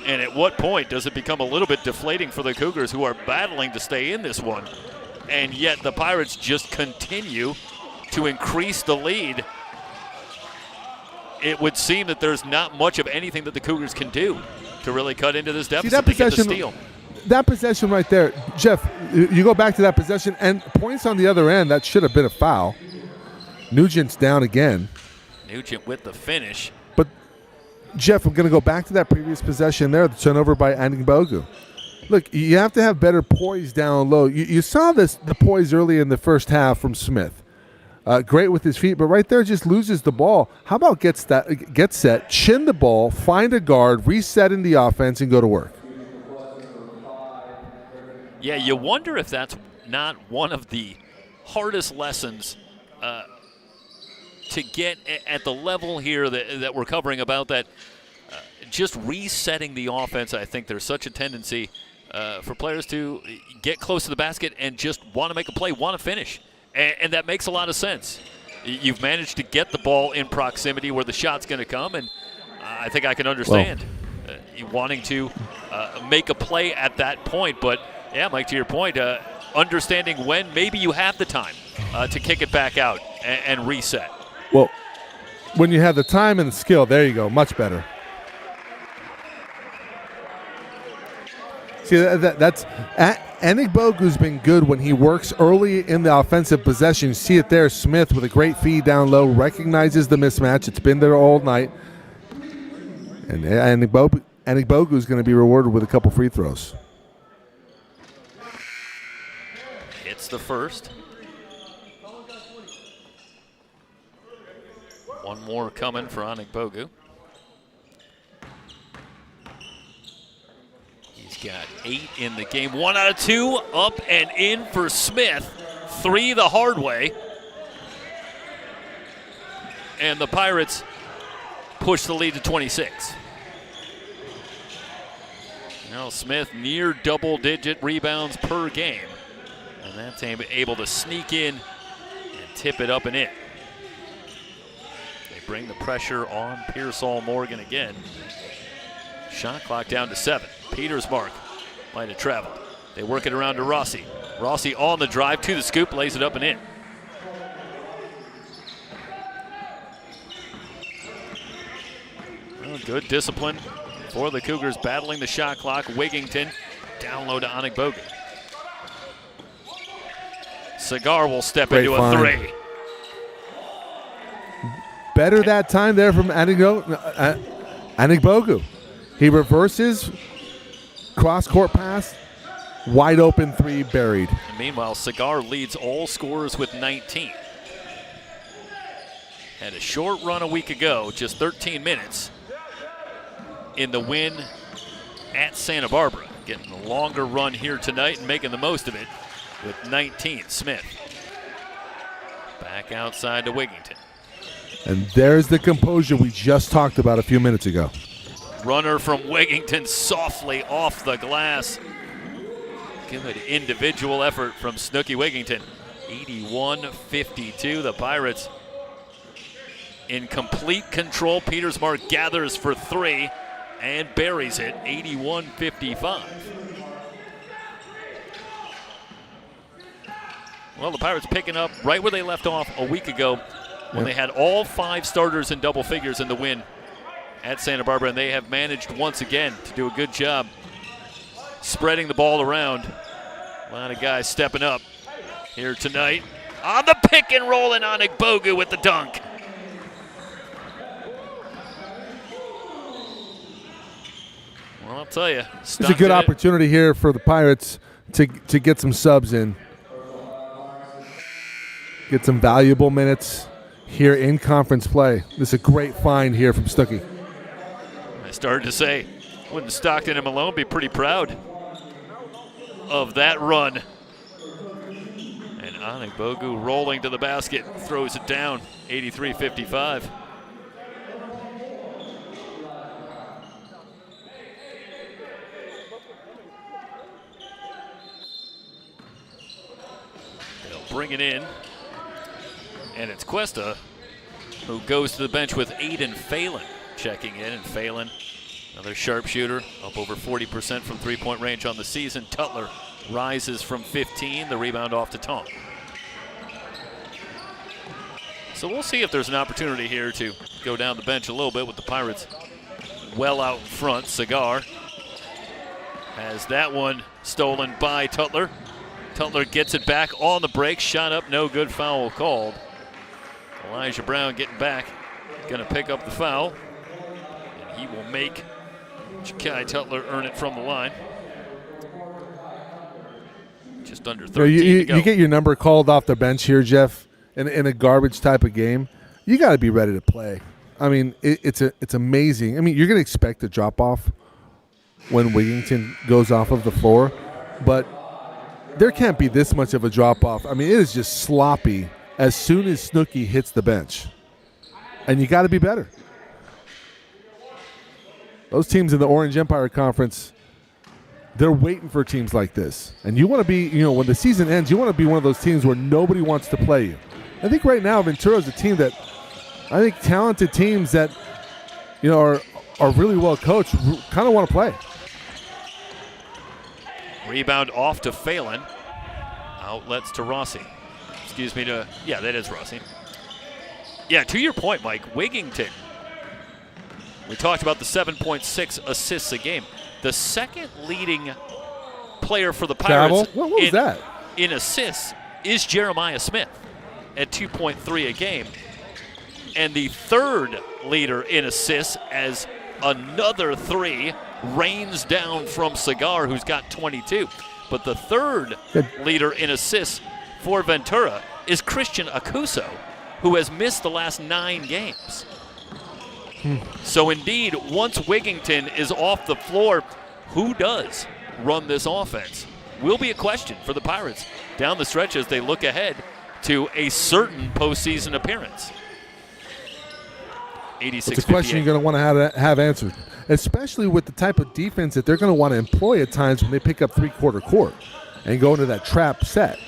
And at what point does it become a little bit deflating for the Cougars, who are battling to stay in this one? And yet the Pirates just continue to increase the lead. It would seem that there's not much of anything that the Cougars can do to really cut into this deficit to get the steal. That possession right there, Jeff, you go back to that possession, and points on the other end, that should have been a foul. Nugent's down again. Nugent with the finish. But, Jeff, I'm going to go back to that previous possession there, the turnover by Anik Bogu. Look, you have to have better poise down low. You saw the poise early in the first half from Smith. Great with his feet, but right there just loses the ball. How about get set, chin the ball, find a guard, reset in the offense, and go to work? Yeah, you wonder if that's not one of the hardest lessons to get at the level here that we're covering about that. Just resetting the offense, I think there's such a tendency for players to get close to the basket and just want to make a play, want to finish. And that makes a lot of sense. You've managed to get the ball in proximity where the shot's going to come, and I think I can understand wanting to make a play at that point. But, yeah, Mike, to your point, understanding when maybe you have the time to kick it back out and reset. Well, when you have the time and the skill, there you go, much better. See, that's Anik Bogu's been good when he works early in the offensive possession. You see it there, Smith with a great feed down low, recognizes the mismatch. It's been there all night. And Anik Bogu's going to be rewarded with a couple free throws. Hits the first. One more coming for Anik Bogu. He's got 8 in the game. 1 out of 2, up and in for Smith. 3 the hard way. And the Pirates push the lead to 26. Now Smith near double-digit rebounds per game. And that's able to sneak in and tip it up and in. They bring the pressure on Pearsall Morgan again. Shot clock down to 7. Peters' mark might have traveled. They work it around to Rossi. Rossi on the drive to the scoop, lays it up and in. Well, good discipline for the Cougars battling the shot clock. Wigington down low to Anik Bogu. Cigar will step into a 3. Better that time there from Anik Bogu. He reverses, cross-court pass, wide open 3 buried. And meanwhile, Cigar leads all scorers with 19. Had a short run a week ago, just 13 minutes in the win at Santa Barbara. Getting a longer run here tonight and making the most of it with 19. Smith back outside to Wigington. And there's the composure we just talked about a few minutes ago. Runner from Wigington softly off the glass. Good individual effort from Snooky Wigington. 81-52. The Pirates in complete control. Peters' mark gathers for 3 and buries it. 81-55. Well, the Pirates picking up right where they left off a week ago when they had all 5 starters in double figures in the win at Santa Barbara, and they have managed once again to do a good job spreading the ball around. A lot of guys stepping up here tonight. On the pick and roll, and Anik Bogu with the dunk. Well, I'll tell you. It's a good opportunity here for the Pirates to get some subs in. Get some valuable minutes here in conference play. This is a great find here from Snooki. I started to say, wouldn't Stockton and Malone be pretty proud of that run? And Anik Bogu rolling to the basket, throws it down, 83-55. They'll bring it in, and it's Cuesta who goes to the bench with Aiden Phelan checking in, and Phelan, another sharpshooter, up over 40% from three-point range on the season. Tutler rises from 15, the rebound off to Tong. So we'll see if there's an opportunity here to go down the bench a little bit with the Pirates well out in front. Cigar has that one stolen by Tutler. Tutler gets it back on the break, shot up, no good, foul called. Elijah Brown getting back, gonna pick up the foul. And he will make Ja'Kai Tutler earn it from the line. Just under 13 to go. You get your number called off the bench here, Jeff, in a garbage type of game. You got to be ready to play. I mean, it's amazing. I mean, you're going to expect a drop-off when Wigington goes off of the floor, but there can't be this much of a drop-off. I mean, it is just sloppy as soon as Snooki hits the bench. And you got to be better. Those teams in the Orange Empire Conference, they're waiting for teams like this. And you want to be, when the season ends, you want to be one of those teams where nobody wants to play you. I think right now Ventura is a team that, I think talented teams that, are really well coached, kind of want to play. Rebound off to Phelan. Outlets to Rossi. Yeah, that is Rossi. Yeah, to your point, Mike, Wigington. We talked about the 7.6 assists a game. The second leading player for the Pirates what was that? In assists is Jeremiah Smith at 2.3 a game. And the third leader in assists, as another 3 rains down from Cigar, who's got 22. But the third leader in assists for Ventura is Christian Akuso who has missed the last 9 games. So indeed, once Wigington is off the floor, who does run this offense? Will be a question for the Pirates down the stretch as they look ahead to a certain postseason appearance. 86-58. It's a question you're going to want to have answered, especially with the type of defense that they're going to want to employ at times when they pick up three-quarter court and go into that trap set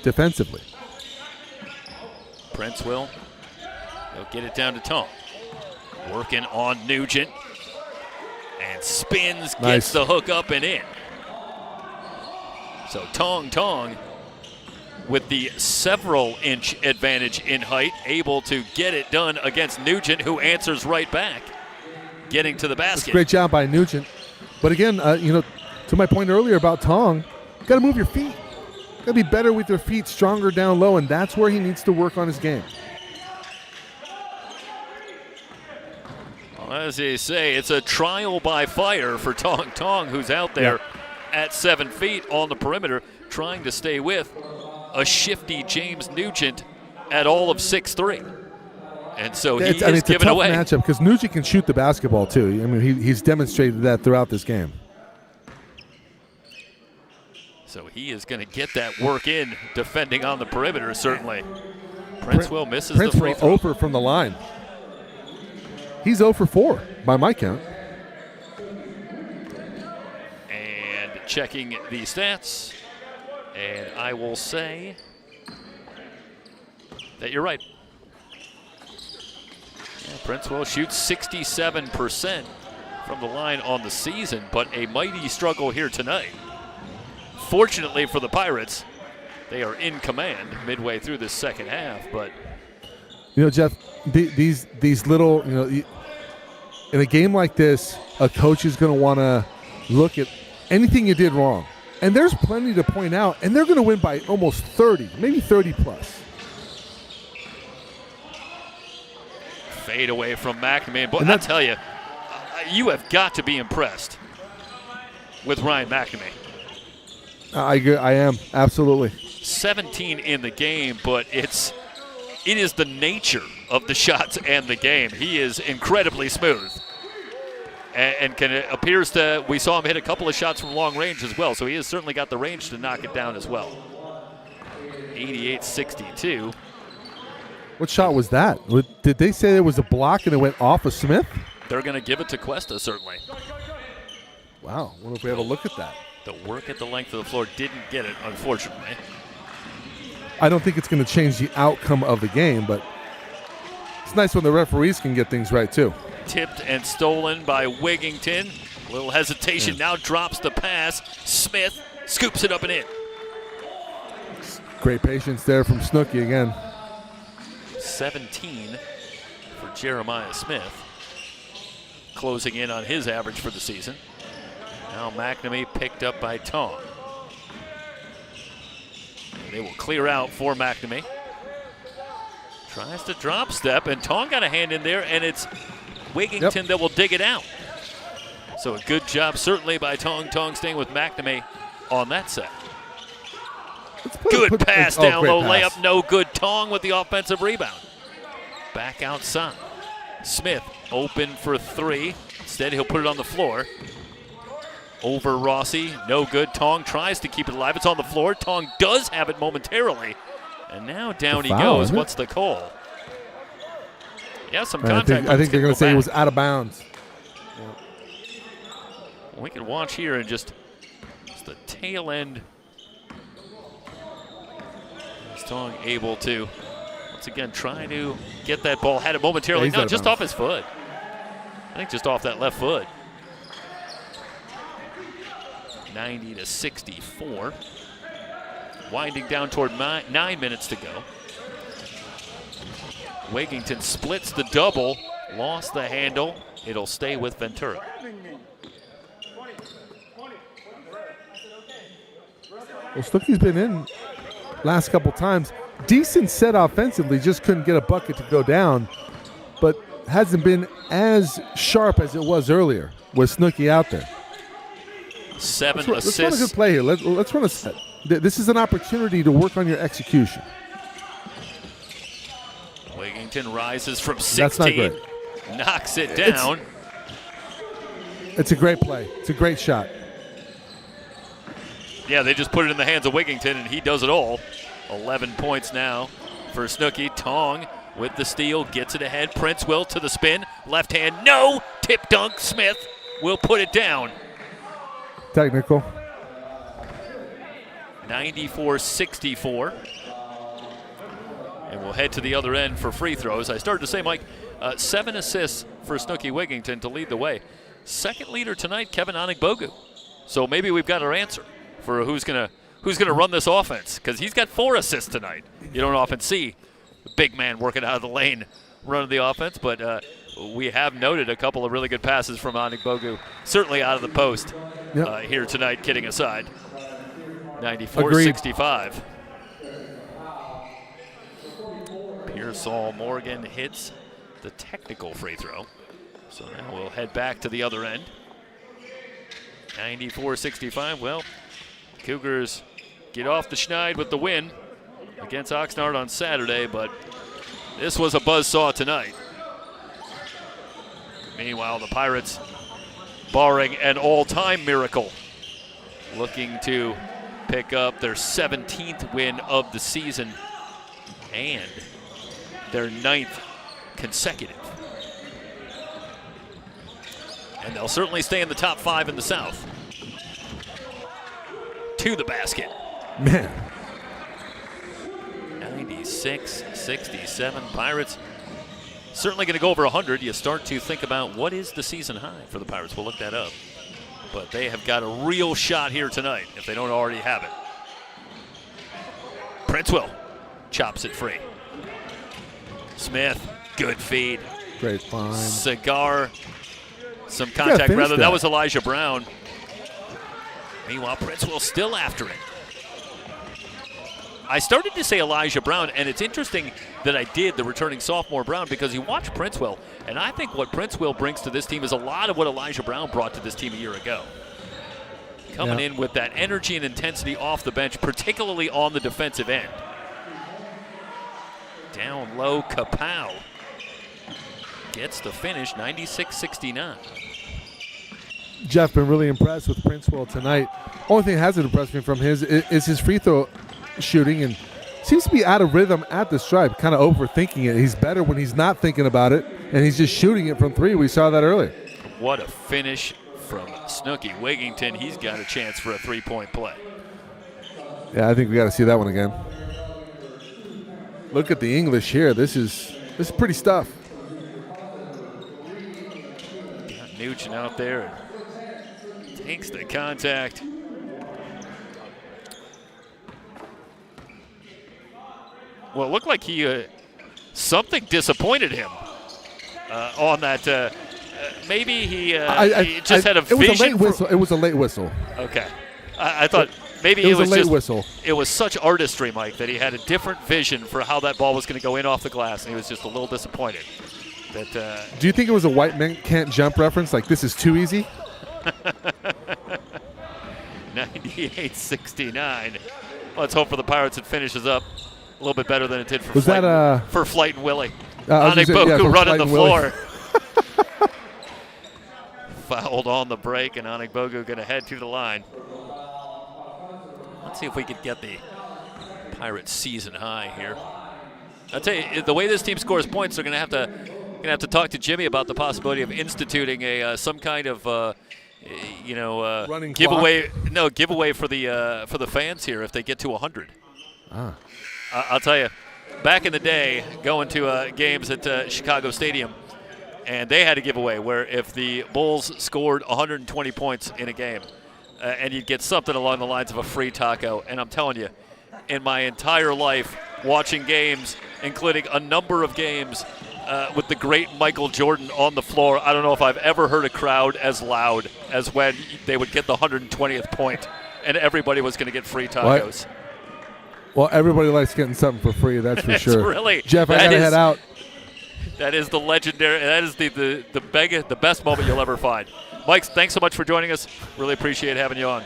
defensively. Prince will. He'll get it down to Tong. Working on Nugent. And spins, gets the hook up and in. So Tong with the several-inch advantage in height, able to get it done against Nugent, who answers right back, getting to the basket. Great job by Nugent. But again, to my point earlier about Tong, you got to move your feet. Got to be better with your feet, stronger down low, and that's where he needs to work on his game. Well, as they say, it's a trial by fire for Tong, who's out there at 7 feet on the perimeter, trying to stay with a shifty James Nugent at all of 6'3". And so he is given away. It's a tough matchup because Nugent can shoot the basketball too. I mean, he's demonstrated that throughout this game. So he is going to get that work in defending on the perimeter, certainly. Princewell misses the free throw. 0 from the line. He's 0 for 4 by my count. And checking the stats. And I will say that you're right. Yeah, Princewell shoots 67% from the line on the season, but a mighty struggle here tonight. Fortunately for the Pirates, they are in command midway through this second half. But Jeff, these little, in a game like this, a coach is going to want to look at anything you did wrong. And there's plenty to point out, and they're going to win by almost 30, maybe 30 plus. Fade away from McNamee. But I tell you, you have got to be impressed with Ryan McNamee. I am, absolutely. 17 in the game, but it is the nature of the shots and the game. He is incredibly smooth. And we saw him hit a couple of shots from long range as well, so he has certainly got the range to knock it down as well. 88-62. What shot was that? Did they say there was a block and it went off of Smith? They're going to give it to Cuesta, certainly. Wow, I wonder if we have a look at that. The work at the length of the floor didn't get it, unfortunately. I don't think it's going to change the outcome of the game, but it's nice when the referees can get things right, too. Tipped and stolen by Wigington. A little hesitation, now drops the pass. Smith scoops it up and in. Great patience there from Snooki again. 17 for Jeremiah Smith. Closing in on his average for the season. Now McNamee picked up by Tong. And they will clear out for McNamee. Tries to drop step, and Tong got a hand in there, and it's Wigington that will dig it out. So a good job certainly by Tong. Tong staying with McNamee on that set. Good pass down low, layup, no good. Tong with the offensive rebound. Back outside. Smith open for 3. Instead, he'll put it on the floor. Over Rossi, no good. Tong tries to keep it alive. It's on the floor. Tong does have it momentarily. And now down he goes. What's the call? Yeah, some contact. I think they're going to say it was out of bounds. Well, we can watch here and just the tail end. Is Tong able to, once again, try to get that ball. Had it momentarily. No, just off his foot. I think just off that left foot. 90-64. Winding down toward 9 minutes to go. Wigington splits the double, lost the handle. It'll stay with Ventura. Well, Snooki's been in last couple times. Decent set offensively, just couldn't get a bucket to go down, but hasn't been as sharp as it was earlier with Snooki out there. 7 Let's assists. run a good play here. Let's run a set. This is an opportunity to work on your execution. Wigington rises from 16. That's not great. Knocks it down. It's a great play. It's a great shot. Yeah, they just put it in the hands of Wigington, and he does it all. 11 points now for Snooki. Tong with the steal, gets it ahead. Prince will to the spin. Left hand, no. Tip dunk. Smith will put it down. Technical. 94-64. And we'll head to the other end for free throws. I started to say, Mike, 7 assists for Snooki Wigington to lead the way. Second leader tonight, Kevin Onigbogu. So maybe we've got our answer for who's gonna run this offense, because he's got 4 assists tonight. You don't often see the big man working out of the lane running the offense, but we have noted a couple of really good passes from Onigbogu, certainly out of the post here tonight, kidding aside. 94-65. Pearsall Morgan hits the technical free throw. So now we'll head back to the other end. 94-65. Well, Cougars get off the schneid with the win against Oxnard on Saturday, but this was a buzzsaw tonight. Meanwhile, the Pirates, barring an all-time miracle, looking to pick up their 17th win of the season and their 9th consecutive. And they'll certainly stay in the top 5 in the South. To the basket. Man. 96-67. Pirates certainly going to go over 100. You start to think about what is the season high for the Pirates. We'll look that up. But they have got a real shot here tonight if they don't already have it. Princewell chops it free. Smith, good feed. Great find. Cigar, some contact rather. That was Elijah Brown. Meanwhile, Princewell still after it. I started to say Elijah Brown, and it's interesting that I did, the returning sophomore Brown, because you watch Princewell, and I think what Princewell brings to this team is a lot of what Elijah Brown brought to this team a year ago. Coming in with that energy and intensity off the bench, particularly on the defensive end. Down low, Kapow gets the finish, 96-69. Jeff, been really impressed with Princewell tonight. Only thing that hasn't impressed me from his is his free throw shooting, and seems to be out of rhythm at the stripe, kind of overthinking it. He's better when he's not thinking about it, and he's just shooting it from 3. We saw that earlier. What a finish from Snooki Wigington. He's got a chance for a 3-point play. Yeah, I think we got to see that one again. Look at the English here. This is pretty stuff. Got Nugent out there and takes the contact. Well, it looked like he something disappointed him on that. Maybe he just had a vision. It was a late whistle. It was a late whistle. Okay, I thought maybe it was a late whistle. It was such artistry, Mike, that he had a different vision for how that ball was going to go in off the glass, and he was just a little disappointed. That. Do you think it was a white man can't jump reference? Like, this is too easy? 98-69. Let's hope for the Pirates it finishes up a little bit better than it did for for Flight and Willie. Onigbogu running the floor. Fouled on the break, and Onigbogu going to head to the line. Let's see if we could get the Pirates season high here. I'll tell you, the way this team scores points, they're going to have to talk to Jimmy about the possibility of instituting some kind of running giveaway. Clock? No, giveaway for the fans here if they get to 100. I'll tell you, back in the day, going to games at Chicago Stadium, and they had a giveaway where if the Bulls scored 120 points in a game, and you'd get something along the lines of a free taco. And I'm telling you, in my entire life, watching games, including a number of games with the great Michael Jordan on the floor, I don't know if I've ever heard a crowd as loud as when they would get the 120th point, and everybody was going to get free tacos. What? Well, everybody likes getting something for free, that's for sure. Really, Jeff, I got to head out. That is the legendary, that is the best moment you'll ever find. Mike, thanks so much for joining us. Really appreciate having you on.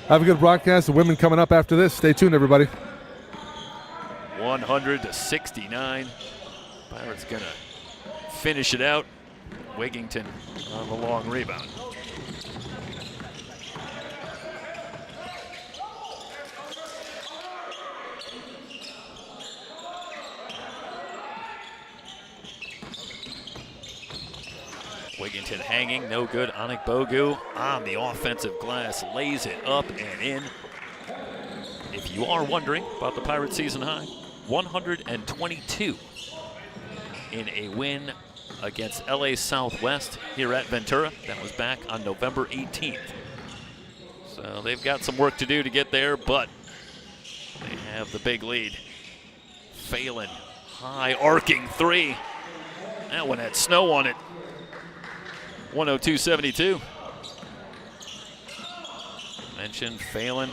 Have a good broadcast. The women coming up after this. Stay tuned, everybody. 100-69. Pirates gonna finish it out. Wigington on the long rebound. Wigington hanging, no good. Anikbogu on the offensive glass, lays it up and in. If you are wondering about the Pirates season high, 122 in a win against LA Southwest here at Ventura. That was back on November 18th. So they've got some work to do to get there, but they have the big lead. Phelan, high arcing three. That one had snow on it. 102-72. Mentioned Phelan.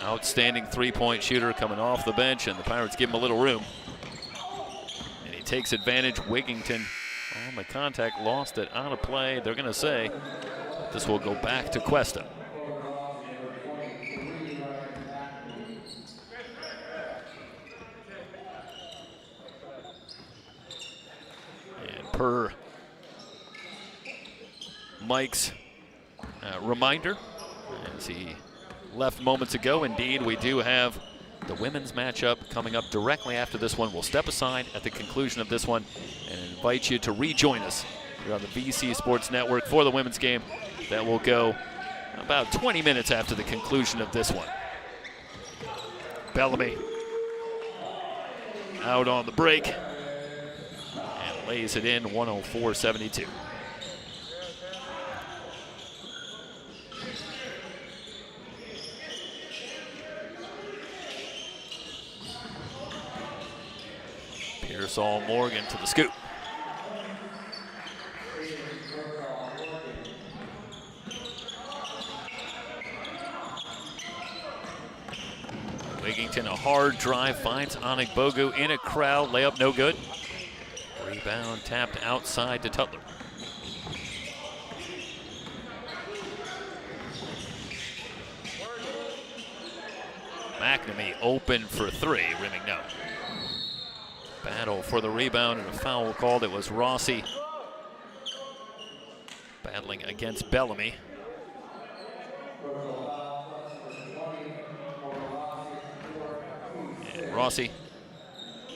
Outstanding three-point shooter coming off the bench, and the Pirates give him a little room. And he takes advantage. Wigington on the contact, lost it out of play. They're going to say this will go back to Cuesta. And per Mike's reminder, as he left moments ago, indeed, we do have the women's matchup coming up directly after this one. We'll step aside at the conclusion of this one and invite you to rejoin us here on the VC Sports Network for the women's game. That will go about 20 minutes after the conclusion of this one. Bellamy out on the break and lays it in, 104-72. Pearsall Morgan to the scoop. Wigington, a hard drive, finds Anikbogu in a crowd. Layup no good. Rebound tapped outside to Tutler. McNamee open for three. Rimming no. Battle for the rebound and a foul called. It was Rossi battling against Bellamy. And Rossi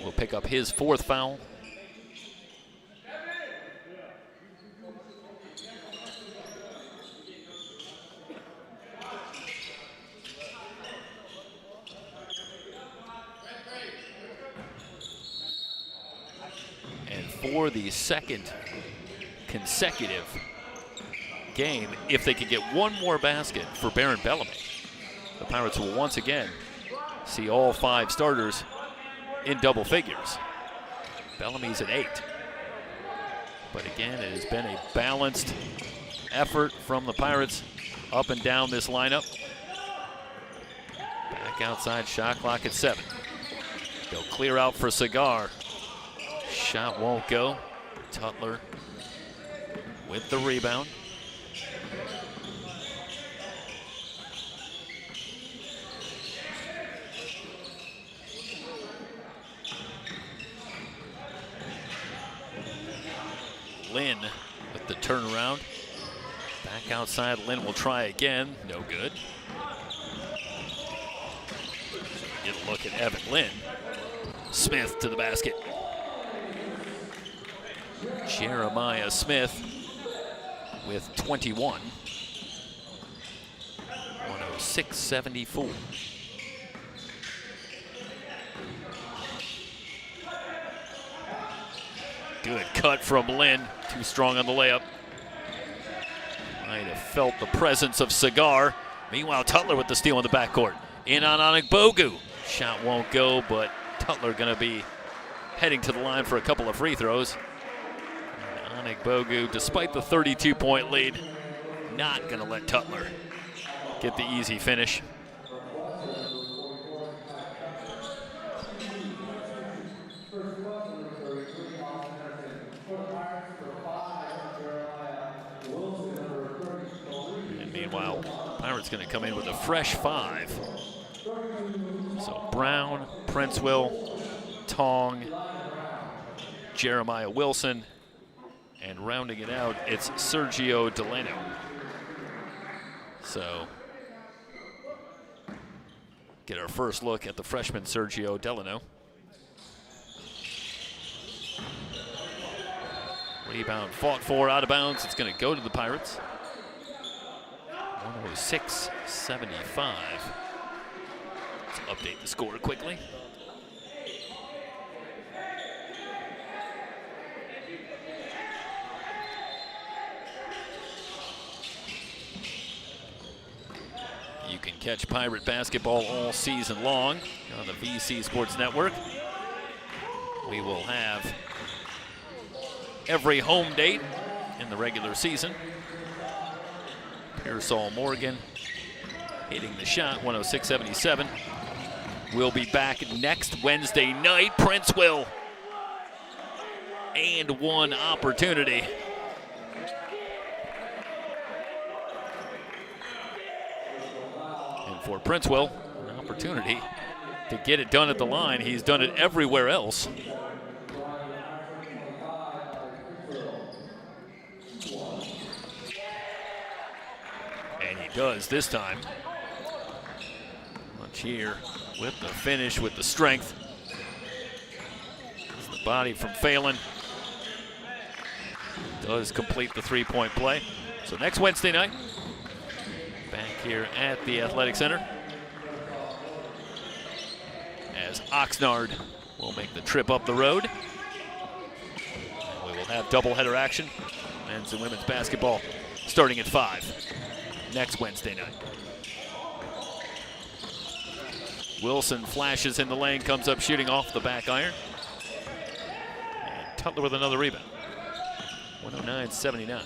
will pick up his fourth foul. For the second consecutive game, if they could get one more basket for Baron Bellamy, the Pirates will once again see all five starters in double figures. Bellamy's at 8. But again, it has been a balanced effort from the Pirates up and down this lineup. Back outside, shot clock at 7. They'll clear out for Cigar. Shot won't go. Tutler with the rebound. Lynn with the turnaround. Back outside, Lynn will try again. No good. Get a look at Evan Lynn. Smith to the basket. Jeremiah Smith with 21. 106-74. Good cut from Lynn. Too strong on the layup. Might have felt the presence of Cigar. Meanwhile, Tutler with the steal in the backcourt. In on Anikbogu. Shot won't go, but Tutler going to be heading to the line for a couple of free throws. Anikbogu, despite the 32-point lead, not going to let Tutler get the easy finish. And meanwhile, Pirates going to come in with a fresh 5. So Brown, Princeville, Tong, Jeremiah Wilson, and rounding it out, it's Sergio Delano. So, get our first look at the freshman Sergio Delano. Rebound fought for, out of bounds. It's going to go to the Pirates. 106-75. Let's update the score quickly. You can catch Pirate basketball all season long on the VC Sports Network. We will have every home date in the regular season. Pearsall Morgan hitting the shot, 106-77. We'll be back next Wednesday night. Princeville and one opportunity. And for Princeville, an opportunity to get it done at the line. He's done it everywhere else. And he does this time. Much here with the finish, with the strength. It's the body from Phelan. Does complete the three-point play. So next Wednesday night, back here at the Athletic Center, as Oxnard will make the trip up the road. And we will have doubleheader action, men's and women's basketball, starting at 5 next Wednesday night. Wilson flashes in the lane, comes up shooting off the back iron. And Tutler with another rebound. 109-79.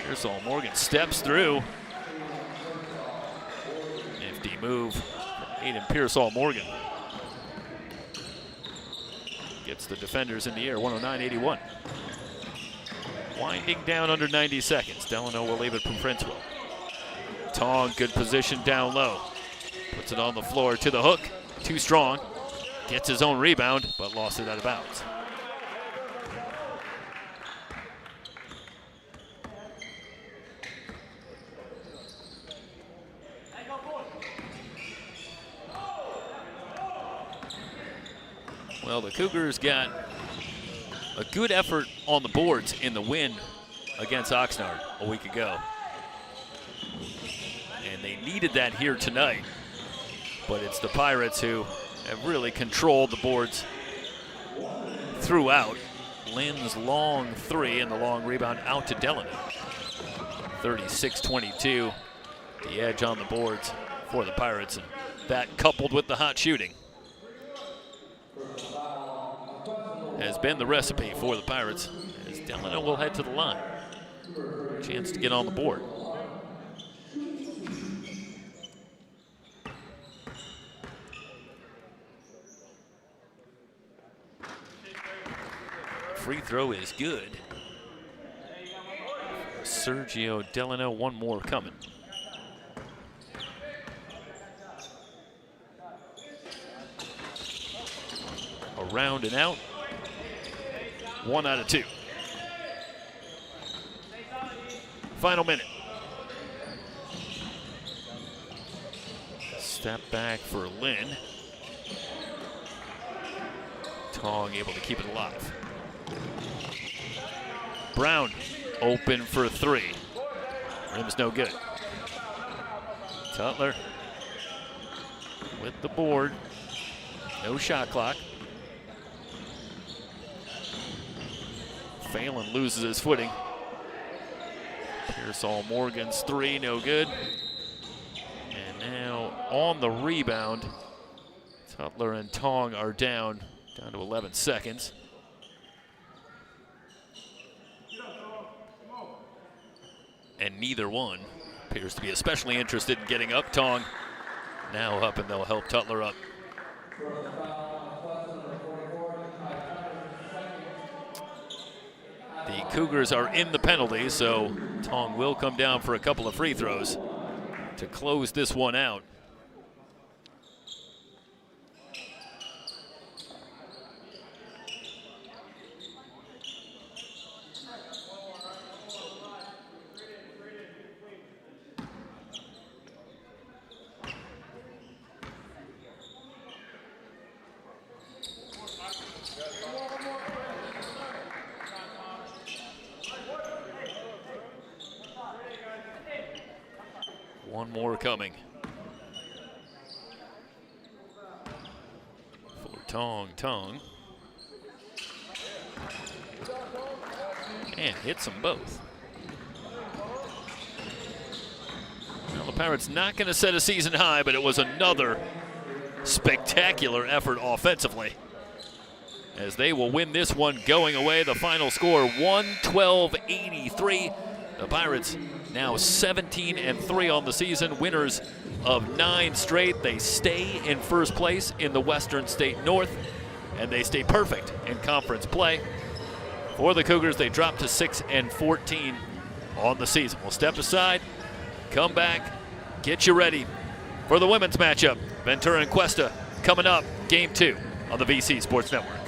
Pearsall Morgan steps through. Nifty move from Aiden Pearsall Morgan. Gets the defenders in the air, 109-81. Winding down under 90 seconds. Delano will leave it from Princeville. Tong, good position down low. Puts it on the floor to the hook. Too strong. Gets his own rebound, but lost it out of bounds. Well, the Cougars got a good effort on the boards in the win against Oxnard a week ago. And they needed that here tonight. But it's the Pirates who have really controlled the boards throughout. Lynn's long three and the long rebound out to Delano. 36-22, the edge on the boards for the Pirates. And that coupled with the hot shooting has been the recipe for the Pirates, as Delano will head to the line. Chance to get on the board. Free throw is good. Sergio Delano, one more coming. Around and out. 1 out of 2. Final minute. Step back for Lynn. Tong able to keep it alive. Brown open for 3. Rim's no good. Tutler with the board. No shot clock. Phelan loses his footing. Pearsall Morgan's 3, no good. And now on the rebound, Tutler and Tong are down to 11 seconds. And neither one appears to be especially interested in getting up. Tong now up, and they'll help Tutler up. The Cougars are in the penalty, so Tong will come down for a couple of free throws. to close this one out. One more coming for Tong. And hits them both. Now the Pirates not going to set a season high, but it was another spectacular effort offensively, as they will win this one going away. The final score 112-83. The Pirates now 17-3 on the season, winners of 9 straight. They stay in first place in the Western State North, and they stay perfect in conference play. For the Cougars, they drop to 6-14 on the season. We'll step aside, come back, get you ready for the women's matchup. Ventura and Cuesta coming up, Game 2 on the VC Sports Network.